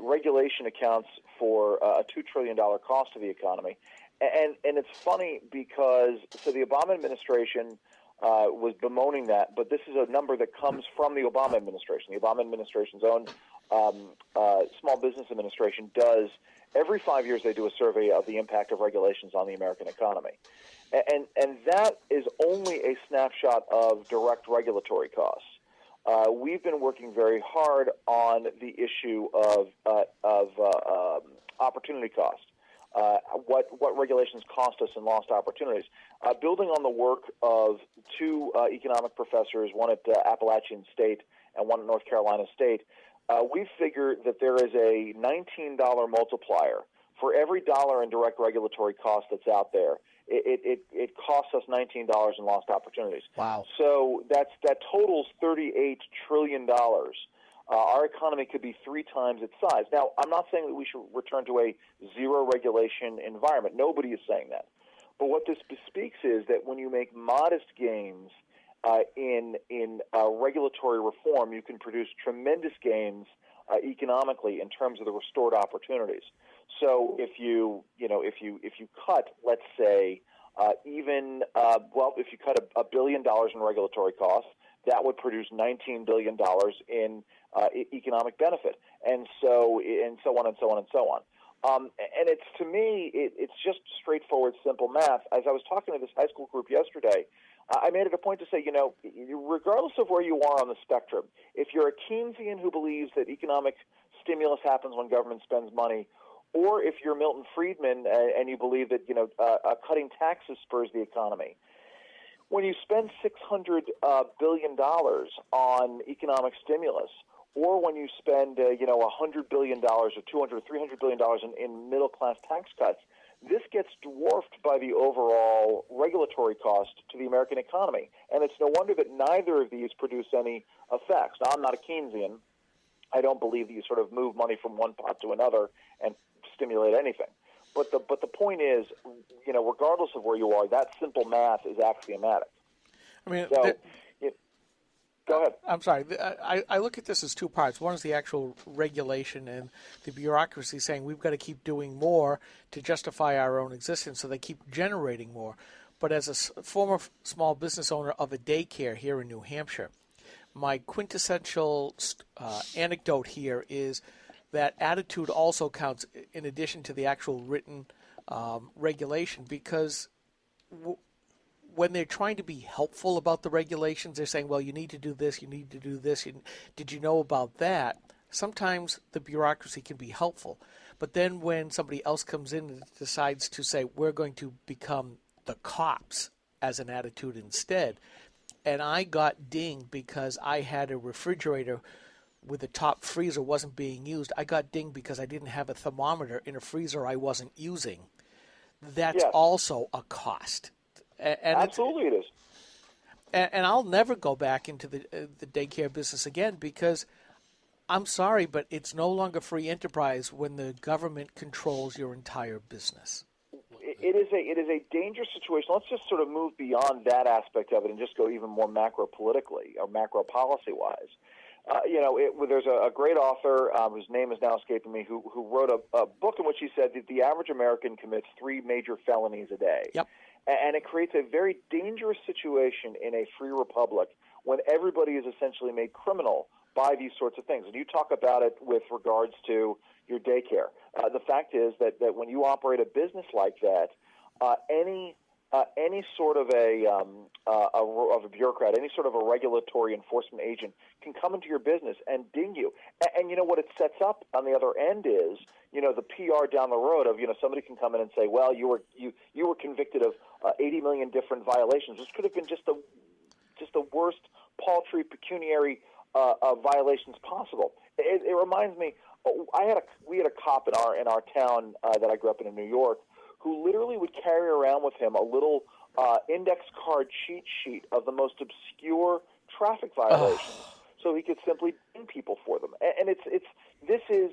Regulation accounts for a $2 trillion cost to the economy. And it's funny because the Obama administration was bemoaning that, but this is a number that comes from the Obama administration. The Obama administration's own Small Business Administration does, every 5 years they do a survey of the impact of regulations on the American economy. And that is only a snapshot of direct regulatory costs. We've been working very hard on the issue of opportunity cost. What regulations cost us in lost opportunities. Building on the work of two economic professors, one at Appalachian State and one at North Carolina State, we figured that there is a $19 multiplier for every dollar in direct regulatory cost that's out there. It costs us $19 in lost opportunities. Wow! So that totals $38 trillion. Our economy could be 3 times its size. Now, I'm not saying that we should return to a zero regulation environment. Nobody is saying that. But what this bespeaks is that when you make modest gains in regulatory reform, you can produce tremendous gains economically in terms of the restored opportunities. So if you cut, let's say, if you cut $1 billion in regulatory costs, that would produce $19 billion in economic benefit, and so on and so on and so on. And it's, to me, it's just straightforward, simple math. As I was talking to this high school group yesterday, I made it a point to say, regardless of where you are on the spectrum, if you're a Keynesian who believes that economic stimulus happens when government spends money, or if you're Milton Friedman and you believe that cutting taxes spurs the economy, when you spend $600 billion on economic stimulus, or when you spend $100 billion or $200 or $300 billion in middle class tax cuts, this gets dwarfed by the overall regulatory cost to the American economy. And it's no wonder that neither of these produce any effects. Now, I'm not a Keynesian. I don't believe that you sort of move money from one pot to another and stimulate anything. But the point is, regardless of where you are, that simple math is axiomatic. I mean, go ahead. I'm sorry. I look at this as two parts. One is the actual regulation and the bureaucracy saying we've got to keep doing more to justify our own existence, so they keep generating more. But as a former small business owner of a daycare here in New Hampshire, my quintessential anecdote here is that attitude also counts in addition to the actual written regulation, because when they're trying to be helpful about the regulations, they're saying, well, you need to do this, you need to do this. Did you know about that? Sometimes the bureaucracy can be helpful. But then when somebody else comes in and decides to say, we're going to become the cops as an attitude instead, and I got dinged because I had a refrigerator with the top freezer wasn't being used. I got dinged because I didn't have a thermometer in a freezer I wasn't using. That's also a cost. And absolutely, it is. And I'll never go back into the daycare business again, because I'm sorry, but it's no longer free enterprise when the government controls your entire business. It is a dangerous situation. Let's just sort of move beyond that aspect of it and just go even more macro politically or macro policy wise. There's a great author whose name is now escaping me who wrote a book in which he said that the average American commits 3 major felonies a day. Yep. And it creates a very dangerous situation in a free republic when everybody is essentially made criminal by these sorts of things. And you talk about it with regards to your daycare. The fact is that when you operate a business like that, any sort of a bureaucrat, any sort of a regulatory enforcement agent can come into your business and ding you. And you know what it sets up on the other end is, the PR down the road of, somebody can come in and say, well, you were convicted of 80 million different violations, which could have been just the worst paltry pecuniary violations possible. It reminds me, we had a cop in our town that I grew up in New York, who literally would carry around with him a little index card cheat sheet of the most obscure traffic violations, so he could simply ding people for them. And this is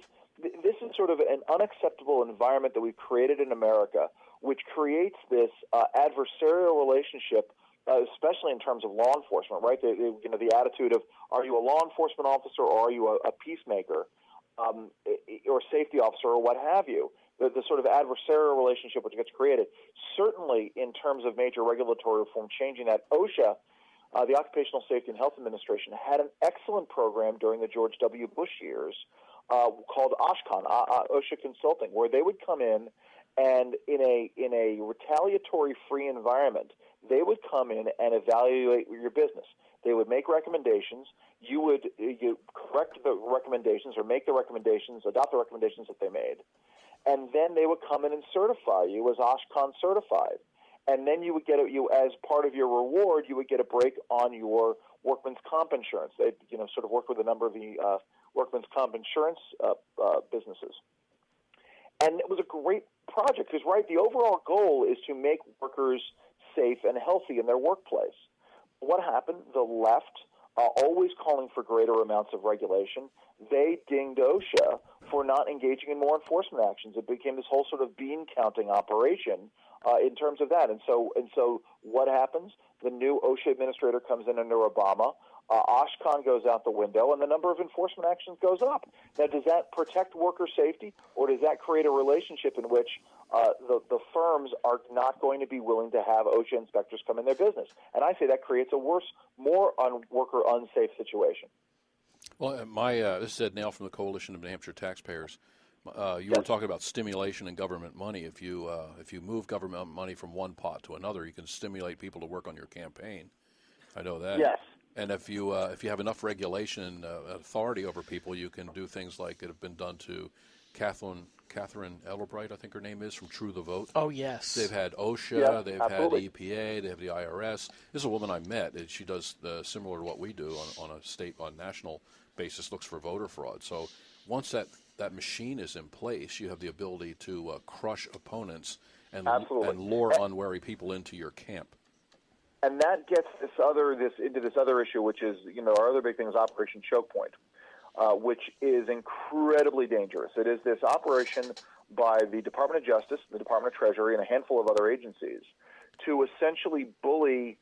sort of an unacceptable environment that we've created in America, which creates this adversarial relationship, especially in terms of law enforcement. Right? The attitude of, are you a law enforcement officer or are you a peacemaker, or safety officer, or what have you? The sort of adversarial relationship which gets created. Certainly, in terms of major regulatory reform, changing that, OSHA, the Occupational Safety and Health Administration, had an excellent program during the George W. Bush years called OSHCON, OSHA Consulting, where they would come in and in a retaliatory-free environment, they would come in and evaluate your business. They would make recommendations. You would correct the recommendations or make the recommendations, adopt the recommendations that they made. And then they would come in and certify you as OSHCON certified. And then you would get as part of your reward, you would get a break on your workman's comp insurance. They sort of worked with a number of the workman's comp insurance businesses. And it was a great project because, right, the overall goal is to make workers safe and healthy in their workplace. What happened? The left, always calling for greater amounts of regulation, they dinged OSHA for not engaging in more enforcement actions. It became this whole sort of bean counting operation in terms of that. And so what happens? The new OSHA administrator comes in under Obama. OSHCON goes out the window, and the number of enforcement actions goes up. Now, does that protect worker safety, or does that create a relationship in which the firms are not going to be willing to have OSHA inspectors come in their business? And I say that creates a worse, more worker unsafe situation. Well, this is Ed Nail from the Coalition of New Hampshire Taxpayers. You were talking about stimulation and government money. If you move government money from one pot to another, you can stimulate people to work on your campaign. I know that. Yes. And if you have enough regulation and authority over people, you can do things like that have been done to Catherine Ellerbright, I think her name is, from True the Vote. Oh, yes. They've had OSHA, they've absolutely had EPA, they have the IRS. This is a woman I met. She does similar to what we do on national basis, looks for voter fraud. So once that machine is in place, you have the ability to crush opponents and lure unwary people into your camp. And that gets into this other issue, which is, our other big thing is Operation Choke Point, which is incredibly dangerous. It is this operation by the Department of Justice, the Department of Treasury, and a handful of other agencies to essentially bully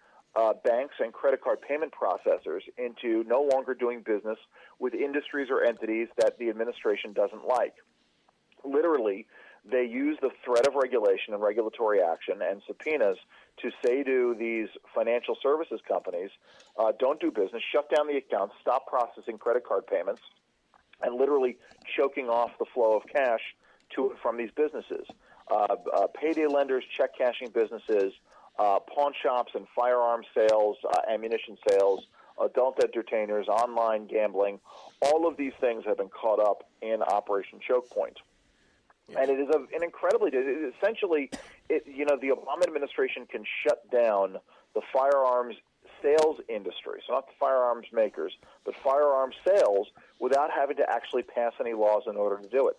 banks and credit card payment processors into no longer doing business with industries or entities that the administration doesn't like. Literally, they use the threat of regulation and regulatory action and subpoenas to say to these financial services companies, don't do business, shut down the accounts, stop processing credit card payments, and literally choking off the flow of cash to and from these businesses. Payday lenders, check cashing businesses, pawn shops and firearm sales, ammunition sales, adult entertainers, online gambling, all of these things have been caught up in Operation Choke Point. And it is an incredibly, essentially, the Obama administration can shut down the firearms sales industry, so not the firearms makers, but firearms sales, without having to actually pass any laws in order to do it.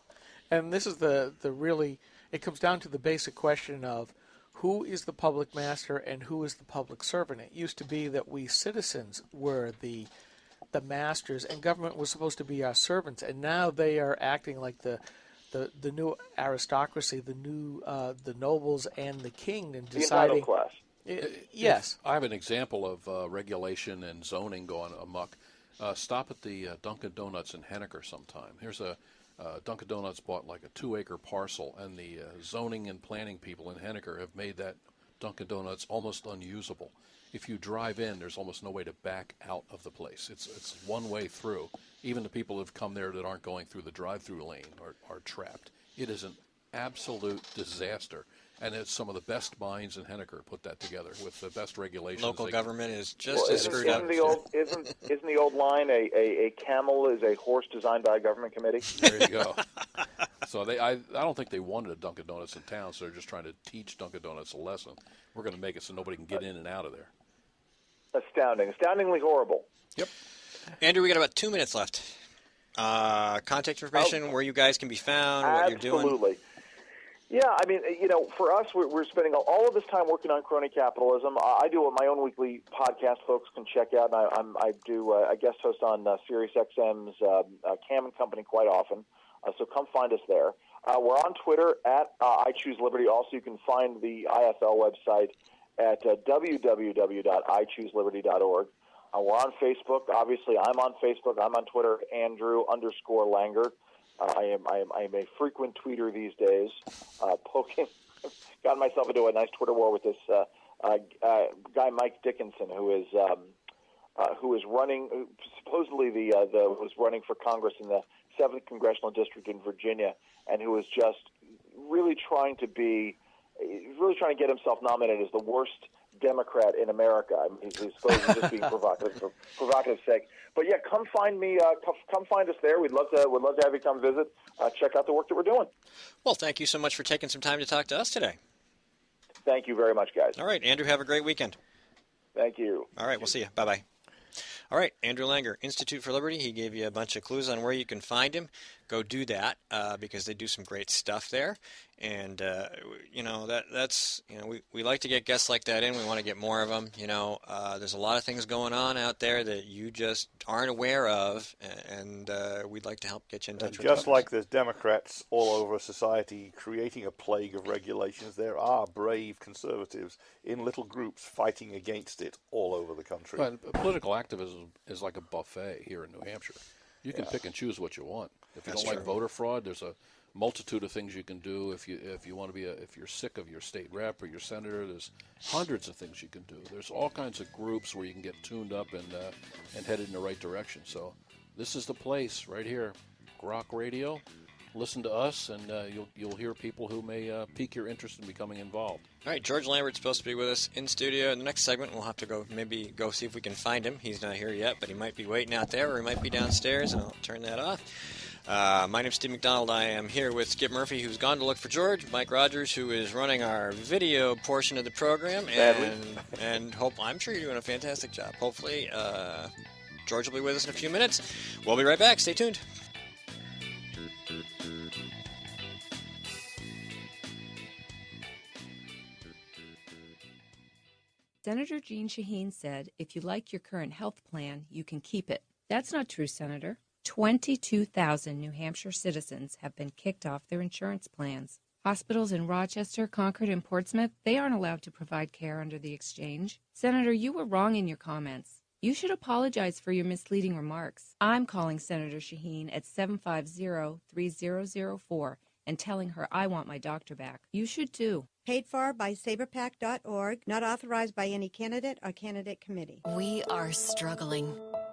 And this is the really, it comes down to the basic question of who is the public master and who is the public servant. It used to be that we citizens were the masters and government was supposed to be our servants, and now they are acting like the new aristocracy, the nobles and the king, and deciding. The entitled class. Yes. I have an example of regulation and zoning going amok. Stop at the Dunkin' Donuts in Henniker sometime. Here's a Dunkin' Donuts bought like a 2-acre parcel, and the zoning and planning people in Henniker have made that Dunkin' Donuts almost unusable. If you drive in, there's almost no way to back out of the place. It's one way through. Even the people who have come there that aren't going through the drive-through lane are trapped. It is an absolute disaster. And it's some of the best minds in Henniker put that together with the best regulations. Local government is just as screwed up. Isn't the old line a camel is a horse designed by a government committee? There you go. So I don't think they wanted a Dunkin' Donuts in town, so they're just trying to teach Dunkin' Donuts a lesson. We're going to make it so nobody can get in and out of there. Astoundingly horrible. Yep. Andrew, we got about 2 minutes left. Contact information, where you guys can be found, what you're doing. Absolutely. Yeah, I mean, for us, we're spending all of this time working on crony capitalism. I do my own weekly podcast, folks can check out. I do a guest host on SiriusXM's Cam and Company quite often, so come find us there. We're on Twitter at I Choose Liberty. Also, you can find the IFL website at www.ichooseliberty.org. We're on Facebook. Obviously, I'm on Facebook. I'm on Twitter, Andrew_Langer. I am a frequent tweeter these days, gotten myself into a nice Twitter war with this guy Mike Dickinson, who is running, supposedly was running for Congress in the 7th Congressional District in Virginia, and who is just really trying to get himself nominated as the worst Democrat in America. I mean, he's supposed to just being provocative for provocative's sake. But yeah, come find me. Come find us there. We'd love to have you come visit. Check out the work that we're doing. Well, thank you so much for taking some time to talk to us today. Thank you very much, guys. All right, Andrew, have a great weekend. Thank you. All right, we'll see you. Bye-bye. All right, Andrew Langer, Institute for Liberty. He gave you a bunch of clues on where you can find him. Go do that because they do some great stuff there. And, that's we like to get guests like that in. We want to get more of them. There's a lot of things going on out there that you just aren't aware of, and we'd like to help get you in touch with just folks. like there's Democrats all over society creating a plague of regulations, there are brave conservatives in little groups fighting against it all over the country. But political activism is like a buffet here in New Hampshire. You can pick and choose what you want. If you don't like voter fraud, there's a multitude of things you can do. If you want to if you're sick of your state rep or your senator, there's hundreds of things you can do. There's all kinds of groups where you can get tuned up and headed in the right direction. So this is the place right here, Grok Radio. Listen to us, and you'll hear people who may pique your interest in becoming involved. All right, George Lambert's supposed to be with us in studio. In the next segment, we'll have to go see if we can find him. He's not here yet, but he might be waiting out there, or he might be downstairs, and I'll turn that off. My name's Steve McDonald. I am here with Skip Murphy, who's gone to look for George, Mike Rogers, who is running our video portion of the program, and I'm sure you're doing a fantastic job. Hopefully, George will be with us in a few minutes. We'll be right back. Stay tuned. Senator Jeanne Shaheen said, if you like your current health plan, you can keep it. That's not true, Senator. 22,000 New Hampshire citizens have been kicked off their insurance plans. Hospitals in Rochester, Concord, and Portsmouth, they aren't allowed to provide care under the exchange. Senator, you were wrong in your comments. You should apologize for your misleading remarks. I'm calling Senator Shaheen at 750-3004 and telling her I want my doctor back. You should too. Paid for by saberpac.org, not authorized by any candidate or candidate committee. We are struggling.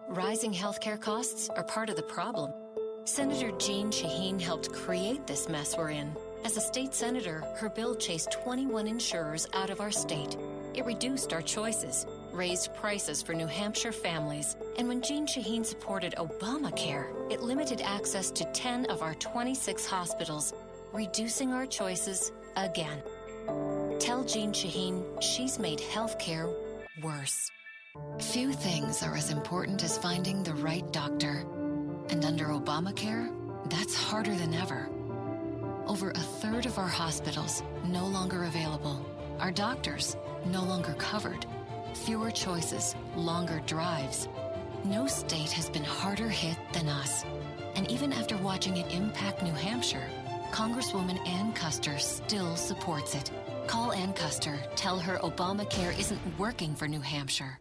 Rising healthcare costs are part of the problem. Senator Jeanne Shaheen helped create this mess we're in. As a state senator, her bill chased 21 insurers out of our state. It reduced our choices, raised prices for New Hampshire families, and when Jeanne Shaheen supported Obamacare, it limited access to 10 of our 26 hospitals, reducing our choices again. Tell Jeanne Shaheen she's made healthcare worse. Few things are as important as finding the right doctor. And under Obamacare, that's harder than ever. Over a third of our hospitals no longer available. Our doctors no longer covered. Fewer choices, longer drives. No state has been harder hit than us. And even after watching it impact New Hampshire, Congresswoman Ann Custer still supports it. Call Ann Custer. Tell her Obamacare isn't working for New Hampshire.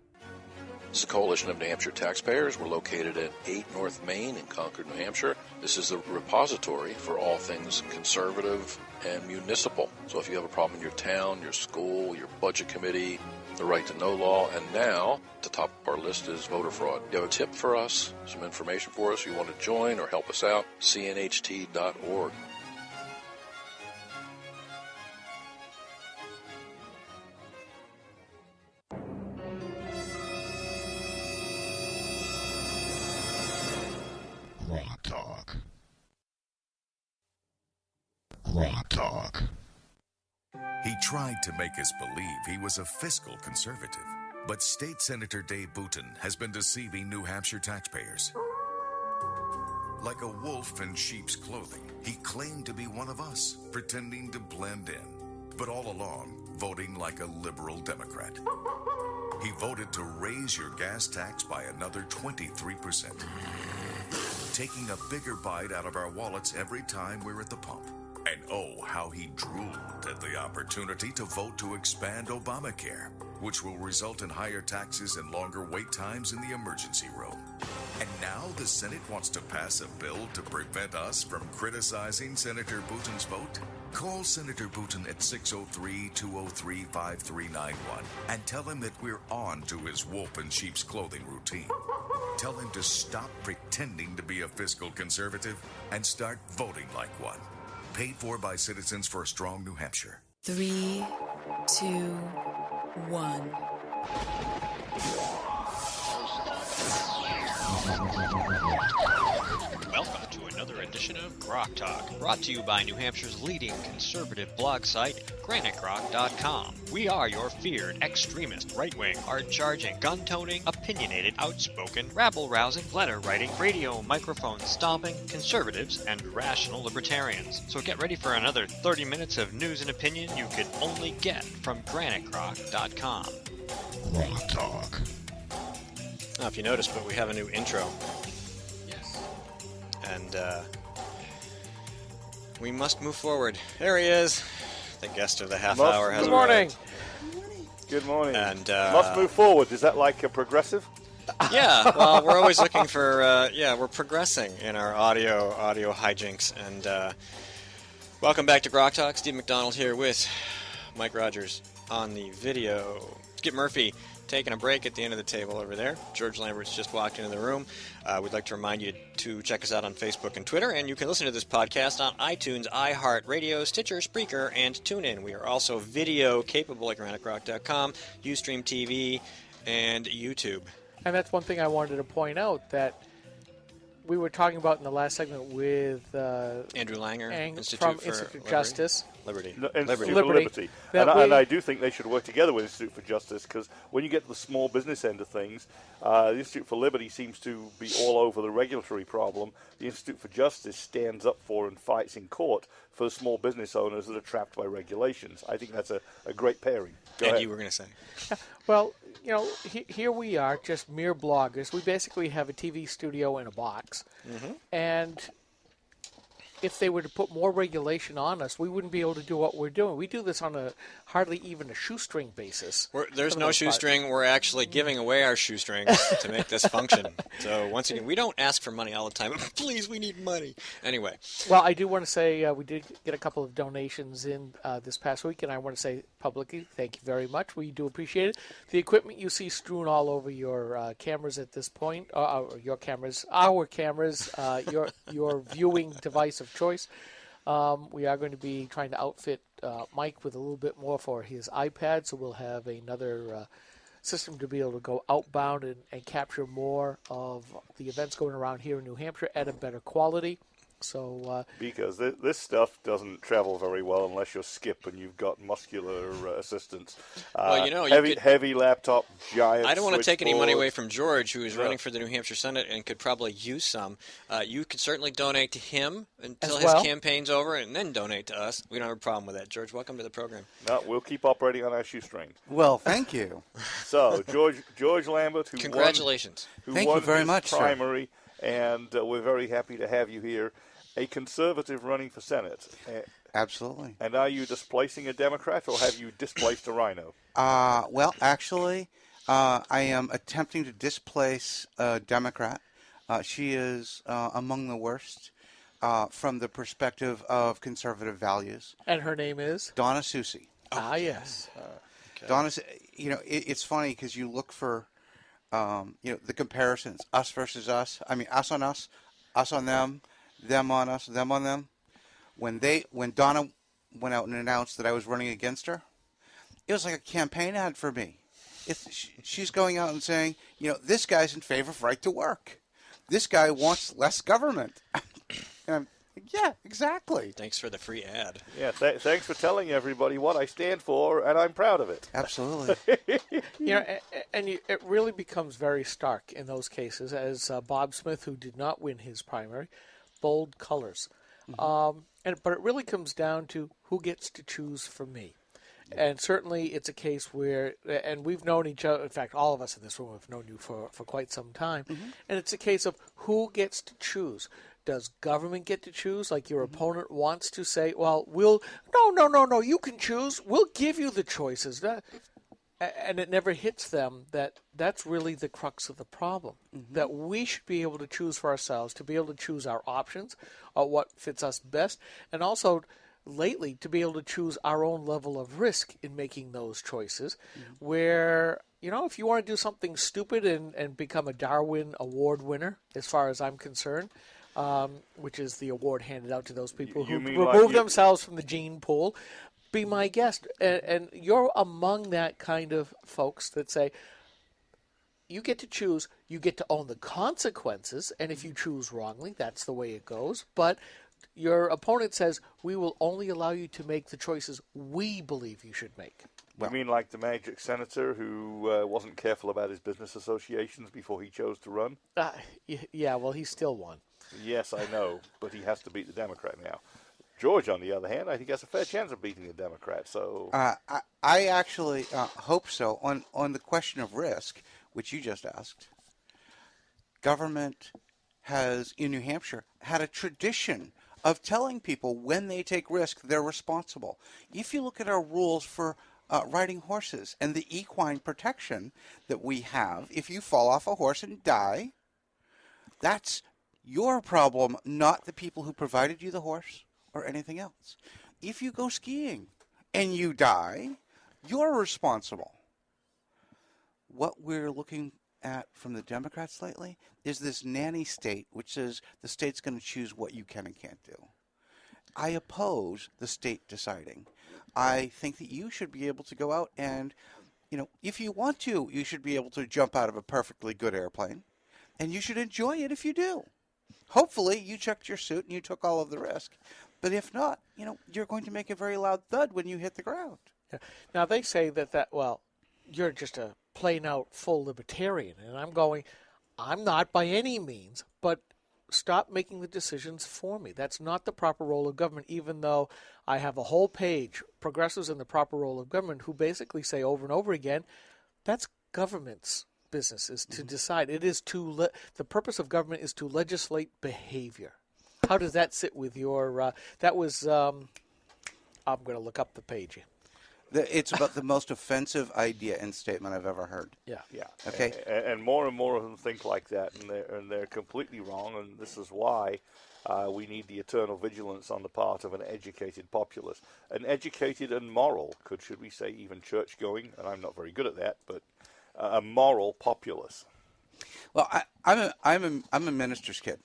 It's the Coalition of New Hampshire Taxpayers. We're located at 8 North Main in Concord, New Hampshire. This is the repository for all things conservative and municipal. So if you have a problem in your town, your school, your budget committee, the right to know law, and now at the top of our list is voter fraud. You have a tip for us, some information for us, you want to join or help us out, cnht.org. GrokTALK. GrokTALK. He tried to make us believe he was a fiscal conservative, but State Senator Dave Booten has been deceiving New Hampshire taxpayers. Like a wolf in sheep's clothing, he claimed to be one of us, pretending to blend in, but all along, voting like a liberal Democrat. He voted to raise your gas tax by another 23%, taking a bigger bite out of our wallets every time we're at the pump. And oh, how he drooled at the opportunity to vote to expand Obamacare, which will result in higher taxes and longer wait times in the emergency room. And now the Senate wants to pass a bill to prevent us from criticizing Senator Booten's vote? Call Senator Booten at 603-203-5391 and tell him that we're on to his wolf in sheep's clothing routine. Tell him to stop pretending to be a fiscal conservative and start voting like one. Paid for by Citizens for a Strong New Hampshire. 3, 2, 1. Welcome to another edition of GrokTALK, brought to you by New Hampshire's leading conservative blog site, GrokTALK.com. We are your feared extremist, right-wing, hard-charging, gun-toting, opinionated, outspoken, rabble-rousing, letter-writing, radio microphone stomping conservatives and rational libertarians. So get ready for another 30 minutes of news and opinion you could only get from GrokTALK.com. GrokTALK. Now, if you noticed, but we have a new intro. Yes. And we must move forward. There he is. The guest of the half hour has arrived. Good morning. And must move forward. Is that like a progressive? Yeah. Well, we're always looking for. We're progressing in our audio hijinks. And welcome back to GrokTALK. Steve McDonald here with Mike Rogers on the video. Skip Murphy taking a break at the end of the table over there. George Lambert's just walked into the room. We'd like to remind you to check us out on Facebook and Twitter, and you can listen to this podcast on iTunes, iHeartRadio, Stitcher, Spreaker, and TuneIn. We are also video capable at GrokTALK.com, Ustream TV, and YouTube. And that's one thing I wanted to point out that we were talking about in the last segment with Andrew Langer, from Institute for Justice. Liberty. Institute for Liberty. And I do think they should work together with Institute for Justice, because when you get to the small business end of things, the Institute for Liberty seems to be all over the regulatory problem. The Institute for Justice stands up for and fights in court for the small business owners that are trapped by regulations. I think that's a great pairing. Go ahead. You were going to say. Well, you know, here we are, just mere bloggers. We basically have a TV studio in a box. Mm-hmm. And if they were to put more regulation on us, we wouldn't be able to do what we're doing. We do this on a hardly even a shoestring basis. There's no shoestring. We're actually giving away our shoestrings to make this function. So once again, we don't ask for money all the time. Please, we need money. Anyway. Well, I do want to say we did get a couple of donations in this past week, and I want to say publicly thank you very much. We do appreciate it. The equipment you see strewn all over your cameras at this point, your cameras, our cameras, your viewing device of choice. We are going to be trying to outfit Mike with a little bit more for his iPad, so we'll have another system to be able to go outbound and capture more of the events going around here in New Hampshire at a better quality. So because this stuff doesn't travel very well unless you're Skip and you've got muscular assistants. Well, you know, heavy laptop, giant. I don't want to take any money away from George, who is running for the New Hampshire Senate and could probably use some. You could certainly donate to him until his campaign's over, and then donate to us. We don't have a problem with that. George, welcome to the program. No, we'll keep operating on our shoestring. Well, thank you. So George Lambert, who congratulations, thank you very much, primary, and we're very happy to have you here. A conservative running for Senate. Absolutely. And are you displacing a Democrat, or have you displaced a rhino? Well, actually, I am attempting to displace a Democrat. She is among the worst from the perspective of conservative values. And her name is? Donna Soucy. Yes. Okay. Donna, it's funny because you look for, the comparisons, us versus us. I mean, us on us on them on us, them on them. When Donna went out and announced that I was running against her, it was like a campaign ad for me. She's going out and saying, this guy's in favor of right to work. This guy wants less government. And yeah, exactly. Thanks for the free ad. Yeah, thanks for telling everybody what I stand for, and I'm proud of it. Absolutely. It really becomes very stark in those cases, as Bob Smith, who did not win his primary, bold colors. Mm-hmm. But it really comes down to who gets to choose for me. And certainly it's a case where, and we've known each other, in fact, all of us in this room have known you for quite some time, and it's a case of who gets to choose. Does government get to choose? Like your opponent wants to say, well, no, you can choose. We'll give you the choices. And it never hits them that's really the crux of the problem, that we should be able to choose for ourselves, to be able to choose our options, what fits us best, and also lately to be able to choose our own level of risk in making those choices, where, if you want to do something stupid and become a Darwin Award winner, as far as I'm concerned, which is the award handed out to those people who remove themselves from the gene pool, be my guest. And you're among that kind of folks that say, you get to choose, you get to own the consequences, and if you choose wrongly, that's the way it goes. But your opponent says, we will only allow you to make the choices we believe you should make. You mean like the magic senator who wasn't careful about his business associations before he chose to run? Yeah, well, he still won. Yes, I know, but he has to beat the Democrat now. George, on the other hand, I think has a fair chance of beating the Democrat. So I actually hope so. On the question of risk, which you just asked, government has, in New Hampshire, had a tradition of telling people when they take risk, they're responsible. If you look at our rules for riding horses and the equine protection that we have, if you fall off a horse and die, that's your problem, not the people who provided you the horse or anything else. If you go skiing and you die, you're responsible. What we're looking at from the Democrats lately is this nanny state, which says the state's going to choose what you can and can't do. I oppose the state deciding. I think that you should be able to go out and, if you want to, you should be able to jump out of a perfectly good airplane, and you should enjoy it if you do. Hopefully, you checked your suit and you took all of the risk. But if not, you're going to make a very loud thud when you hit the ground. Yeah. Now, they say that you're just a plain-out full libertarian. And I'm not by any means, but stop making the decisions for me. That's not the proper role of government, even though I have a whole page, Progressives in the Proper Role of Government, who basically say over and over again, that's government's business, is to decide. It is the purpose of government is to legislate behavior. How does that sit with your, that was, I'm going to look up the page. It's about the most offensive idea and statement I've ever heard. Yeah. Okay. And more of them think like that, and they're completely wrong. And this is why we need the eternal vigilance on the part of an educated populace, an educated and moral, should we say, even church-going. And I'm not very good at that, but a moral populace. Well, I'm a minister's kid,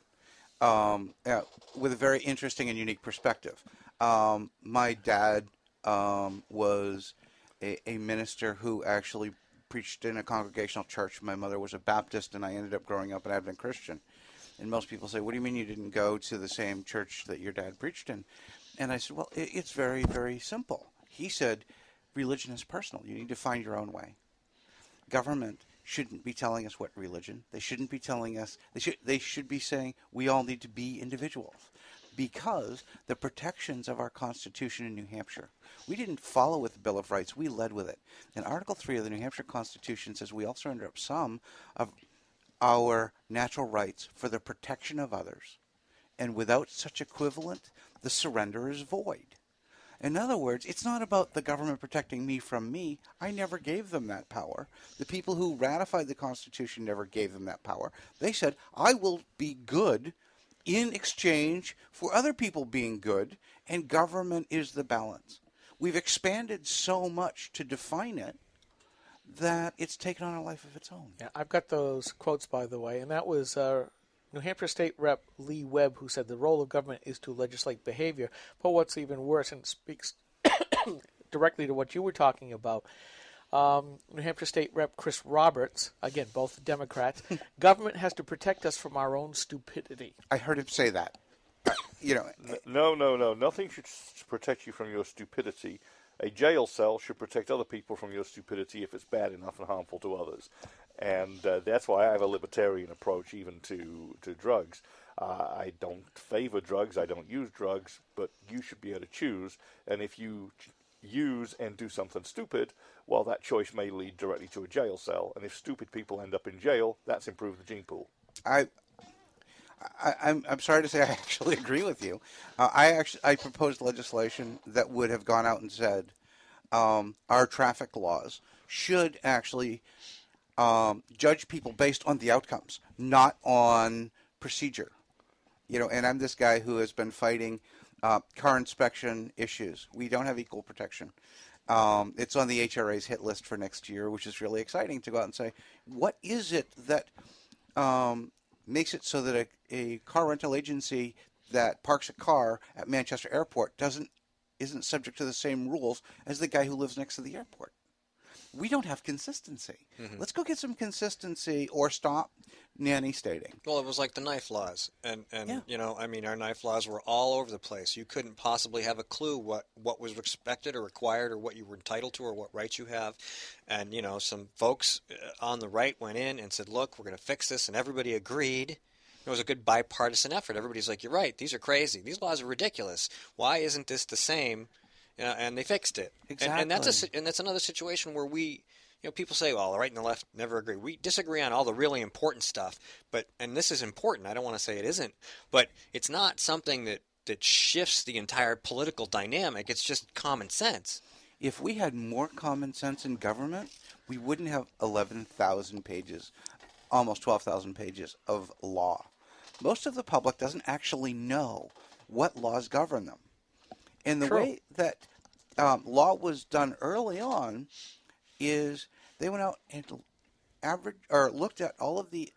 with a very interesting and unique perspective. My dad was a minister who actually preached in a congregational church. My mother was a Baptist, and I ended up growing up an Advent Christian. And most people say, what do you mean you didn't go to the same church that your dad preached in? And I said, well, it's very, very simple. He said, religion is personal. You need to find your own way. Government shouldn't be telling us what religion. They shouldn't be telling us. They should be saying we all need to be individuals, because the protections of our Constitution in New Hampshire, we didn't follow with the Bill of Rights. We led with it. And Article 3 of the New Hampshire Constitution says we all surrender up some of our natural rights for the protection of others. And without such equivalent, the surrender is void. In other words, it's not about the government protecting me from me. I never gave them that power. The people who ratified the Constitution never gave them that power. They said, I will be good in exchange for other people being good, and government is the balance. We've expanded so much to define it that it's taken on a life of its own. Yeah, I've got those quotes, by the way, and that was New Hampshire State Rep. Lee Webb, who said the role of government is to legislate behavior. But what's even worse, and speaks directly to what you were talking about, New Hampshire State Rep. Chris Roberts, again, both Democrats, government has to protect us from our own stupidity. I heard him say that. No. Nothing should protect you from your stupidity. A jail cell should protect other people from your stupidity if it's bad enough and harmful to others. And that's why I have a libertarian approach even to drugs. I don't favor drugs. I don't use drugs. But you should be able to choose. And if you use and do something stupid, well, that choice may lead directly to a jail cell. And if stupid people end up in jail, that's improved the gene pool. I'm sorry to say I actually agree with you. I proposed legislation that would have gone out and said our traffic laws should actually judge people based on the outcomes, not on procedure. And I'm this guy who has been fighting car inspection issues. We don't have equal protection. It's on the HRA's hit list for next year, which is really exciting to go out and say, what is it that makes it so that a car rental agency that parks a car at Manchester Airport isn't subject to the same rules as the guy who lives next to the airport? We don't have consistency. Mm-hmm. Let's go get some consistency or stop nanny stating. Well, it was like the knife laws. And yeah. Our knife laws were all over the place. You couldn't possibly have a clue what was expected or required or what you were entitled to or what rights you have. And, some folks on the right went in and said, look, we're going to fix this. And everybody agreed. It was a good bipartisan effort. Everybody's like, you're right. These are crazy. These laws are ridiculous. Why isn't this the same? And they fixed it. Exactly. And that's another situation where we, people say, well, the right and the left never agree. We disagree on all the really important stuff. And this is important. I don't want to say it isn't. But it's not something that shifts the entire political dynamic. It's just common sense. If we had more common sense in government, we wouldn't have 11,000 pages, almost 12,000 pages of law. Most of the public doesn't actually know what laws govern them. And the way that law was done early on is they went out and looked at all of the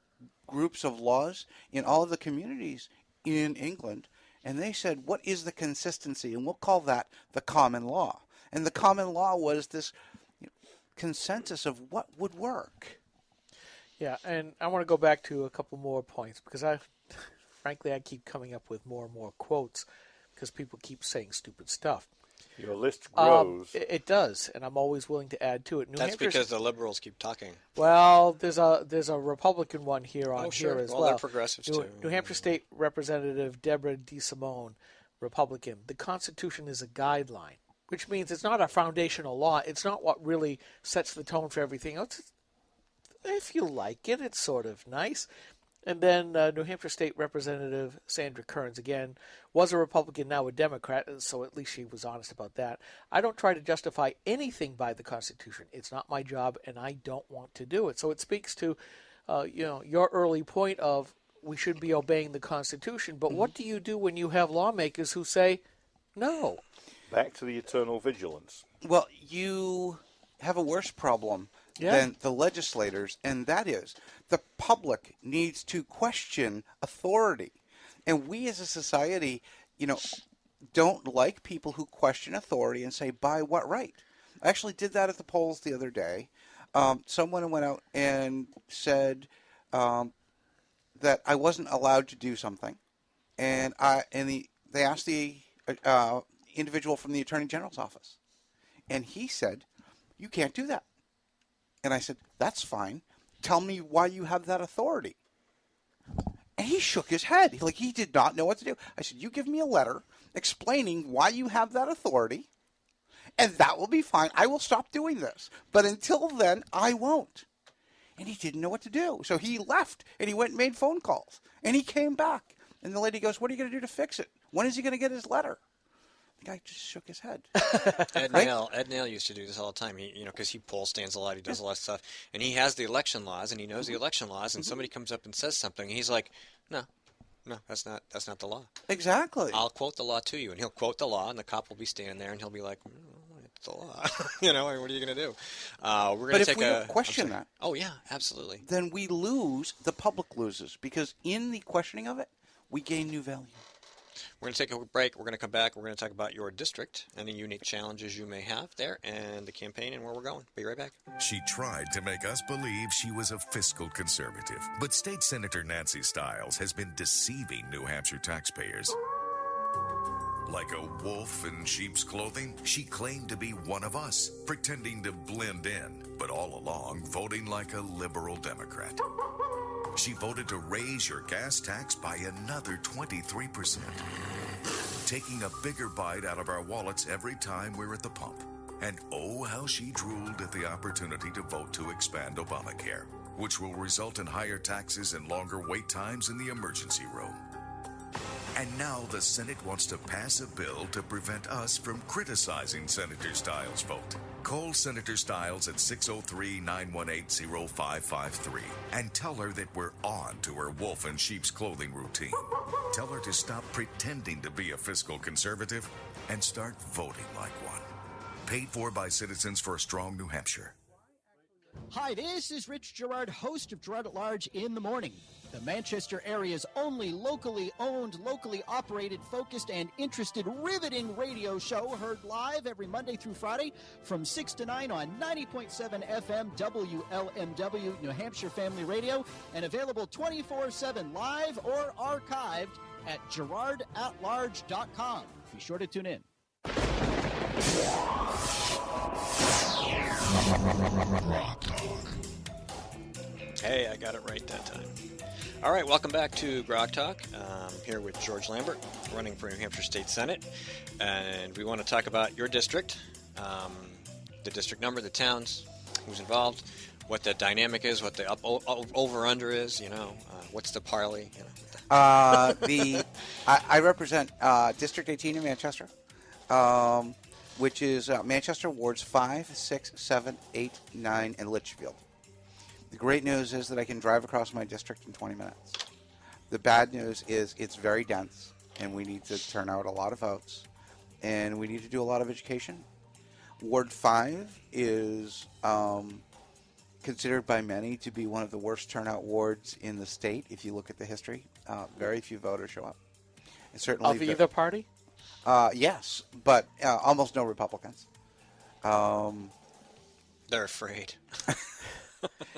groups of laws in all of the communities in England, and they said, what is the consistency? And we'll call that the common law. And the common law was this consensus of what would work. Yeah, and I want to go back to a couple more points because frankly, I keep coming up with more and more quotes because people keep saying stupid stuff. Your list grows. It does, and I'm always willing to add to it. That's because the liberals keep talking. Well, there's a Republican one here on here as well. They're progressives too. New Hampshire State Representative Deborah DeSimone, Republican. The Constitution is a guideline, which means it's not a foundational law. It's not what really sets the tone for everything else. If you like it, it's sort of nice. And then New Hampshire State Representative Sandra Kearns, again, was a Republican, now a Democrat, so at least she was honest about that. I don't try to justify anything by the Constitution. It's not my job, and I don't want to do it. So it speaks to, your early point of we should be obeying the Constitution. But what do you do when you have lawmakers who say no? Back to the eternal vigilance. Well, you have a worse problem than the legislators, and that is the public needs to question authority. And we as a society, don't like people who question authority and say, by what right? I actually did that at the polls the other day. Someone went out and said that I wasn't allowed to do something. And they asked the individual from the Attorney General's office. And he said, you can't do that. And I said, that's fine. Tell me why you have that authority. And he shook his head. He did not know what to do. I said, you give me a letter explaining why you have that authority, and that will be fine. I will stop doing this. But until then, I won't. And he didn't know what to do. So he left, and he went and made phone calls. And he came back. And the lady goes, what are you going to do to fix it? When is he going to get his letter? The guy just shook his head. Ed Right? Nail used to do this all the time. He, because he poll stands a lot, he does a lot of stuff, and he has the election laws, and he knows the election laws, and somebody comes up and says something, and he's like, no, that's not the law. Exactly. I'll quote the law to you, and he'll quote the law, and the cop will be standing there, and he'll be like, it's the law. What are you going to do? We're going to take if we don't question that, oh yeah, absolutely. then we lose. The public loses because in the questioning of it, we gain new value. We're going to take a break. We're going to come back. We're going to talk about your district, any unique challenges you may have there, and the campaign and where we're going. Be right back. She tried to make us believe she was a fiscal conservative, but State Senator Nancy Stiles has been deceiving New Hampshire taxpayers. Like a wolf in sheep's clothing, she claimed to be one of us, pretending to blend in, but all along voting like a liberal Democrat. She voted to raise your gas tax by another 23%, taking a bigger bite out of our wallets every time we're at the pump. And oh, how she drooled at the opportunity to vote to expand Obamacare, which will result in higher taxes and longer wait times in the emergency room. And now the Senate wants to pass a bill to prevent us from criticizing Senator Stiles' vote. Call Senator Stiles at 603-918-0553 and tell her that we're on to her wolf in sheep's clothing routine. Tell her to stop pretending to be a fiscal conservative and start voting like one. Paid for by Citizens for a Strong New Hampshire. Hi, this is Rich Gerard, host of Gerard at Large in the Morning, the Manchester area's only locally owned, locally operated, focused, and interested riveting radio show, heard live every Monday through Friday from 6 to 9 on 90.7 FM WLMW, New Hampshire Family Radio, and available 24/7 live or archived at gerardatlarge.com. Be sure to tune in. Hey, I got it right that time. All right, welcome back to GrokTALK. Here with George Lambert, running for New Hampshire State Senate. And we want to talk about your district, the district number, the towns, who's involved, what the dynamic is, what the over-under is, what's the parlay. I represent District 18 in Manchester, which is Manchester Wards 5, 6, 7, 8, 9, and Litchfield. The great news is that I can drive across my district in 20 minutes. The bad news is it's very dense, and we need to turn out a lot of votes, and we need to do a lot of education. Ward 5 is considered by many to be one of the worst turnout wards in the state. If you look at the history, very few voters show up. And certainly of either party? Yes, but almost no Republicans. They're afraid.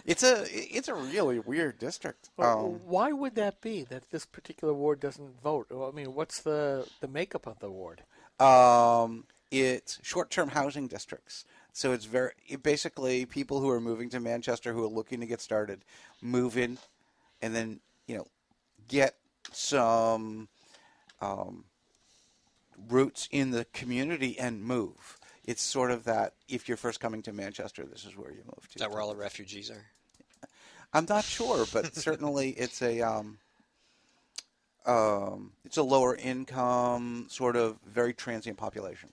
It's a really weird district. Why would that be that this particular ward doesn't vote? I mean, what's the makeup of the ward? It's short-term housing districts. So it's basically people who are moving to Manchester who are looking to get started, move in, and then get some roots in the community and move. It's sort of that if you're first coming to Manchester, this is where you move to. Is that where all the refugees are? I'm not sure, but certainly it's a lower income, sort of very transient population.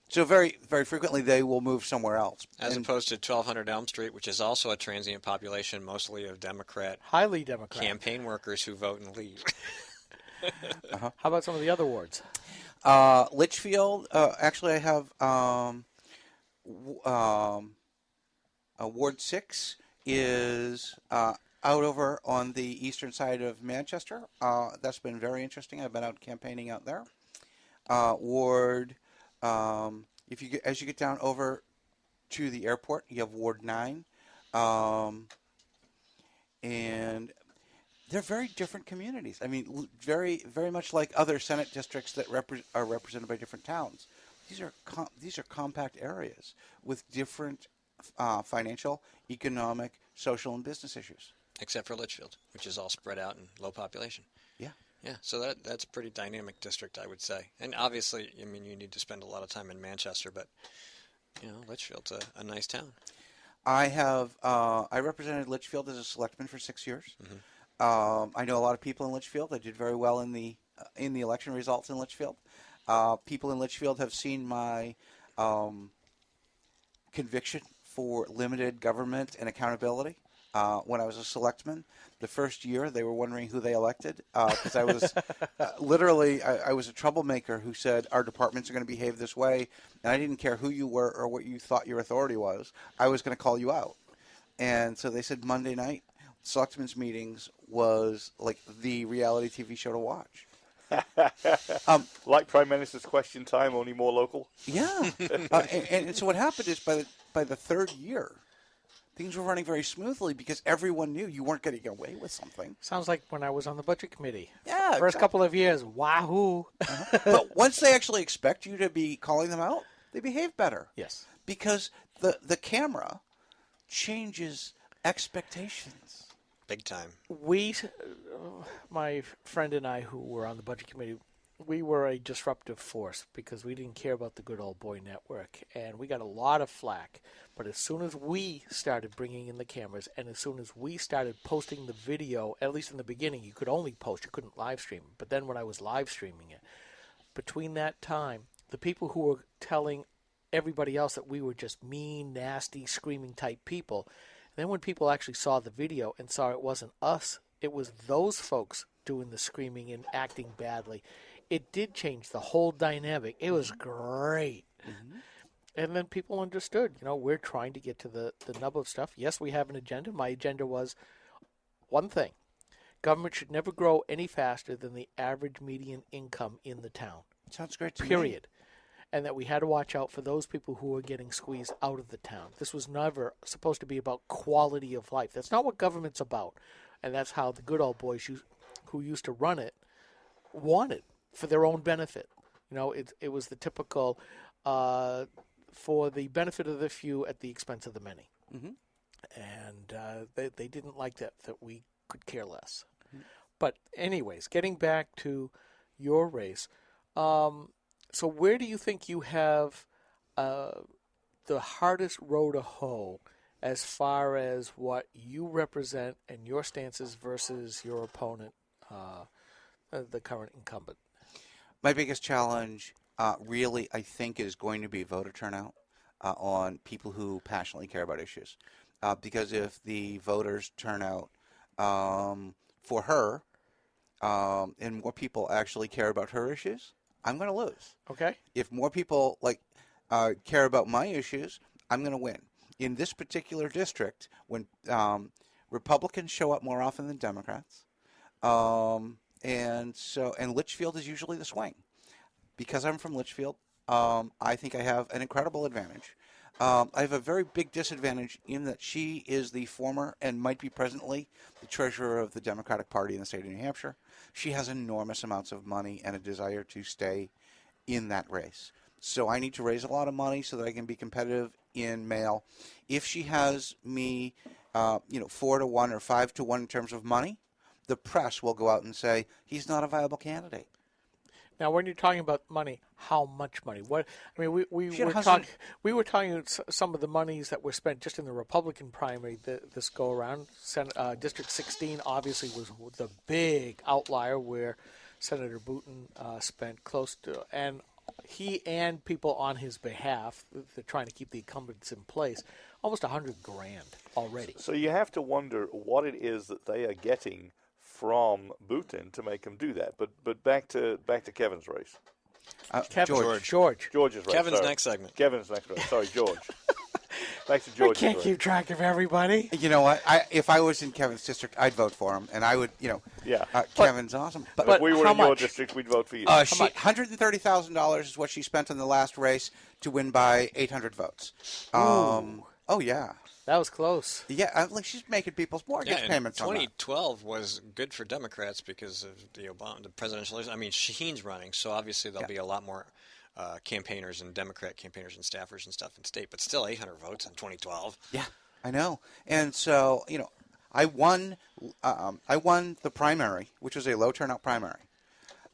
So very, very frequently they will move somewhere else. As opposed to 1200 Elm Street, which is also a transient population, mostly of highly Democrat campaign workers who vote and leave. How about some of the other wards? Litchfield, actually I have Ward 6 is out over on the eastern side of Manchester. That's been very interesting. I've been out campaigning out there. Ward, as you get down over to the airport, you have Ward 9. And they're very different communities. I mean, very, very much like other Senate districts that are represented by different towns. These are compact areas with different financial, economic, social, and business issues. Except for Litchfield, which is all spread out and low population. Yeah. Yeah, so that's a pretty dynamic district, I would say. And obviously, I mean, you need to spend a lot of time in Manchester, but, Litchfield's a nice town. I represented Litchfield as a selectman for 6 years. Mm-hmm. I know a lot of people in Litchfield. I did very well in the election results in Litchfield. People in Litchfield have seen my conviction for limited government and accountability. When I was a selectman, the first year they were wondering who they elected because I was literally I was a troublemaker who said our departments are going to behave this way, and I didn't care who you were or what you thought your authority was. I was going to call you out. And so they said Monday night, selectmen's meetings was like the reality TV show to watch. Like Prime Minister's Question Time, only more local. Yeah, and so what happened is by the third year, things were running very smoothly because everyone knew you weren't going to get away with something. Sounds like when I was on the budget committee. Yeah, First couple of years, wahoo. But once they actually expect you to be calling them out, they behave better. Yes, because the camera changes expectations. Big time. We, my friend and I who were on the budget committee, we were a disruptive force because we didn't care about the good old boy network, and we got a lot of flack. But as soon as we started bringing in the cameras, and as soon as we started posting the video, at least in the beginning, you could only post, you couldn't live stream. But then when I was live streaming it, between that time, the people who were telling everybody else that we were just mean, nasty, screaming type people, then when people actually saw the video and saw it wasn't us, it was those folks doing the screaming and acting badly, it did change the whole dynamic. It was great. Mm-hmm. And then people understood, we're trying to get to the nub of stuff. Yes, we have an agenda. My agenda was one thing. Government should never grow any faster than the average median income in the town. Sounds great to me. Period. And that we had to watch out for those people who were getting squeezed out of the town. This was never supposed to be about quality of life. That's not what government's about. And that's how the good old boys who used to run it wanted for their own benefit. It was the typical for the benefit of the few at the expense of the many. Mm-hmm. And they didn't like that we could care less. Mm-hmm. But anyways, getting back to your race, so where do you think you have the hardest row to hoe as far as what you represent and your stances versus your opponent, the current incumbent? My biggest challenge really, I think, is going to be voter turnout on people who passionately care about issues. Because if the voters turn out for her and more people actually care about her issues, I'm going to lose. Okay. If more people care about my issues, I'm going to win. In this particular district, when Republicans show up more often than Democrats, and Litchfield is usually the swing. Because I'm from Litchfield, I think I have an incredible advantage. I have a very big disadvantage in that she is the former and might be presently the treasurer of the Democratic Party in the state of New Hampshire. She has enormous amounts of money and a desire to stay in that race. So I need to raise a lot of money so that I can be competitive in mail. If she has me, 4-1 or 5-1 in terms of money, the press will go out and say he's not a viable candidate. Now, when you're talking about money, how much money? What I mean, we were talking some of the monies that were spent just in the Republican primary this go around. District 16 obviously was the big outlier where Senator Booton spent close to, and he and people on his behalf, they're trying to keep the incumbents in place, almost $100,000 already. So you have to wonder what it is that they are getting from Booton to make him do that. But back to Kevin's race. George's race. Kevin's next segment. Kevin's next race. Sorry, George. Back to George's I can't race. keep track of everybody. You know what? If I was in Kevin's district, I'd vote for him, and I would, Kevin's awesome. But if we were in your district, we'd vote for you. $130,000 is what she spent on the last race to win by 800 votes. Oh, yeah. That was close. Yeah, she's making people's mortgage payments on that. 2012 was good for Democrats because of the presidential election. I mean, Shaheen's running, so obviously there'll be a lot more campaigners and Democrat campaigners and staffers and stuff in state, but still 800 votes in 2012. Yeah, I know. And so, I won the primary, which was a low turnout primary,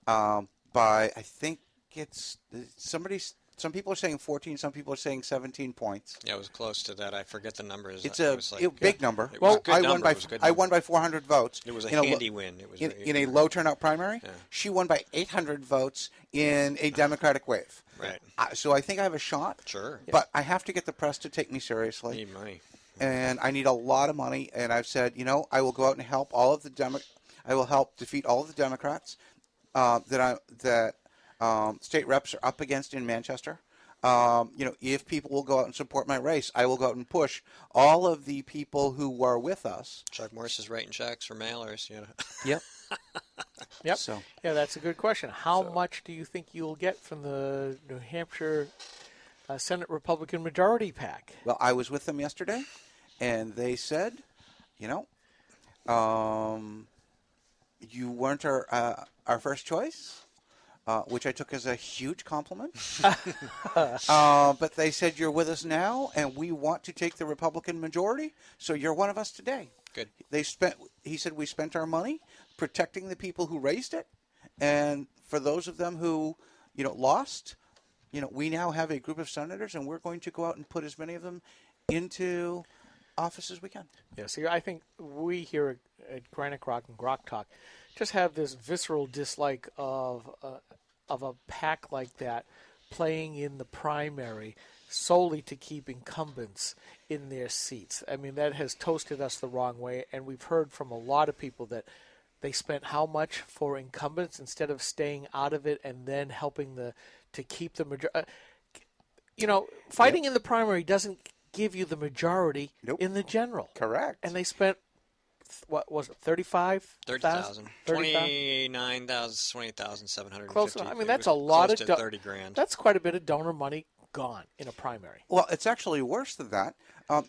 by I think it's somebody's Some people are saying 14. Some people are saying 17 points. Yeah, it was close to that. I forget the numbers. It's It a was like, big number. It was a good number. I won by 400 votes. It was a in handy win. It was in a low turnout primary. Yeah. She won by 800 votes in a Democratic wave. Right. So I think I have a shot. Sure. But I have to get the press to take me seriously. Need money. And I need a lot of money. And I've said, I will go out and help all of the I will help defeat all of the Democrats that state reps are up against in Manchester. If people will go out and support my race, I will go out and push all of the people who are with us. Chuck Morris is writing checks for mailers. Yep. Yep. So. Yeah, that's a good question. How much do you think you'll get from the New Hampshire Senate Republican Majority PAC? Well, I was with them yesterday, and they said, you weren't our first choice. Which I took as a huge compliment. But they said, you're with us now, and we want to take the Republican majority, so you're one of us today. Good. He said, we spent our money protecting the people who raised it, and for those of them who, lost, we now have a group of senators, and we're going to go out and put as many of them into office as we can. Yeah, see, I think we here at Granite Rock and GrokTALK just have this visceral dislike of a PAC like that playing in the primary solely to keep incumbents in their seats. I mean, that has toasted us the wrong way, and we've heard from a lot of people that they spent how much for incumbents instead of staying out of it and then helping to keep the majority. Fighting in the primary doesn't give you the majority in the general. Correct. And they spent, what was it, 30,000. 28,750. Close. I mean, that's a lot of 30 grand. That's quite a bit of donor money gone in a primary. Well, it's actually worse than that.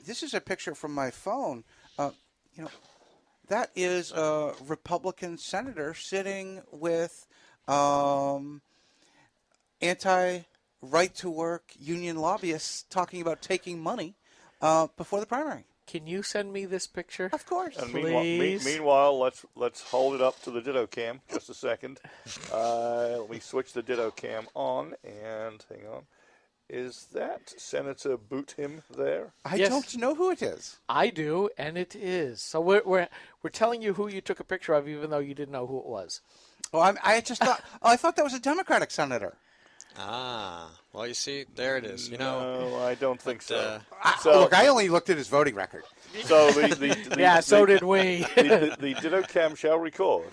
This is a picture from my phone. That is a Republican senator sitting with anti-right-to-work union lobbyists talking about taking money before the primary. Can you send me this picture? Of course. And please. Meanwhile, let's hold it up to the Ditto Cam. Just a second. Let me switch the Ditto Cam on, and hang on. Is that Senator Bootham there? I don't know who it is. I do, and it is. So we're telling you who you took a picture of, even though you didn't know who it was. Oh, I just thought. I thought that was a Democratic senator. Well, you see, there it is. No, I don't think so. Look, I only looked at his voting record. So so did we. The Ditto Cam shall record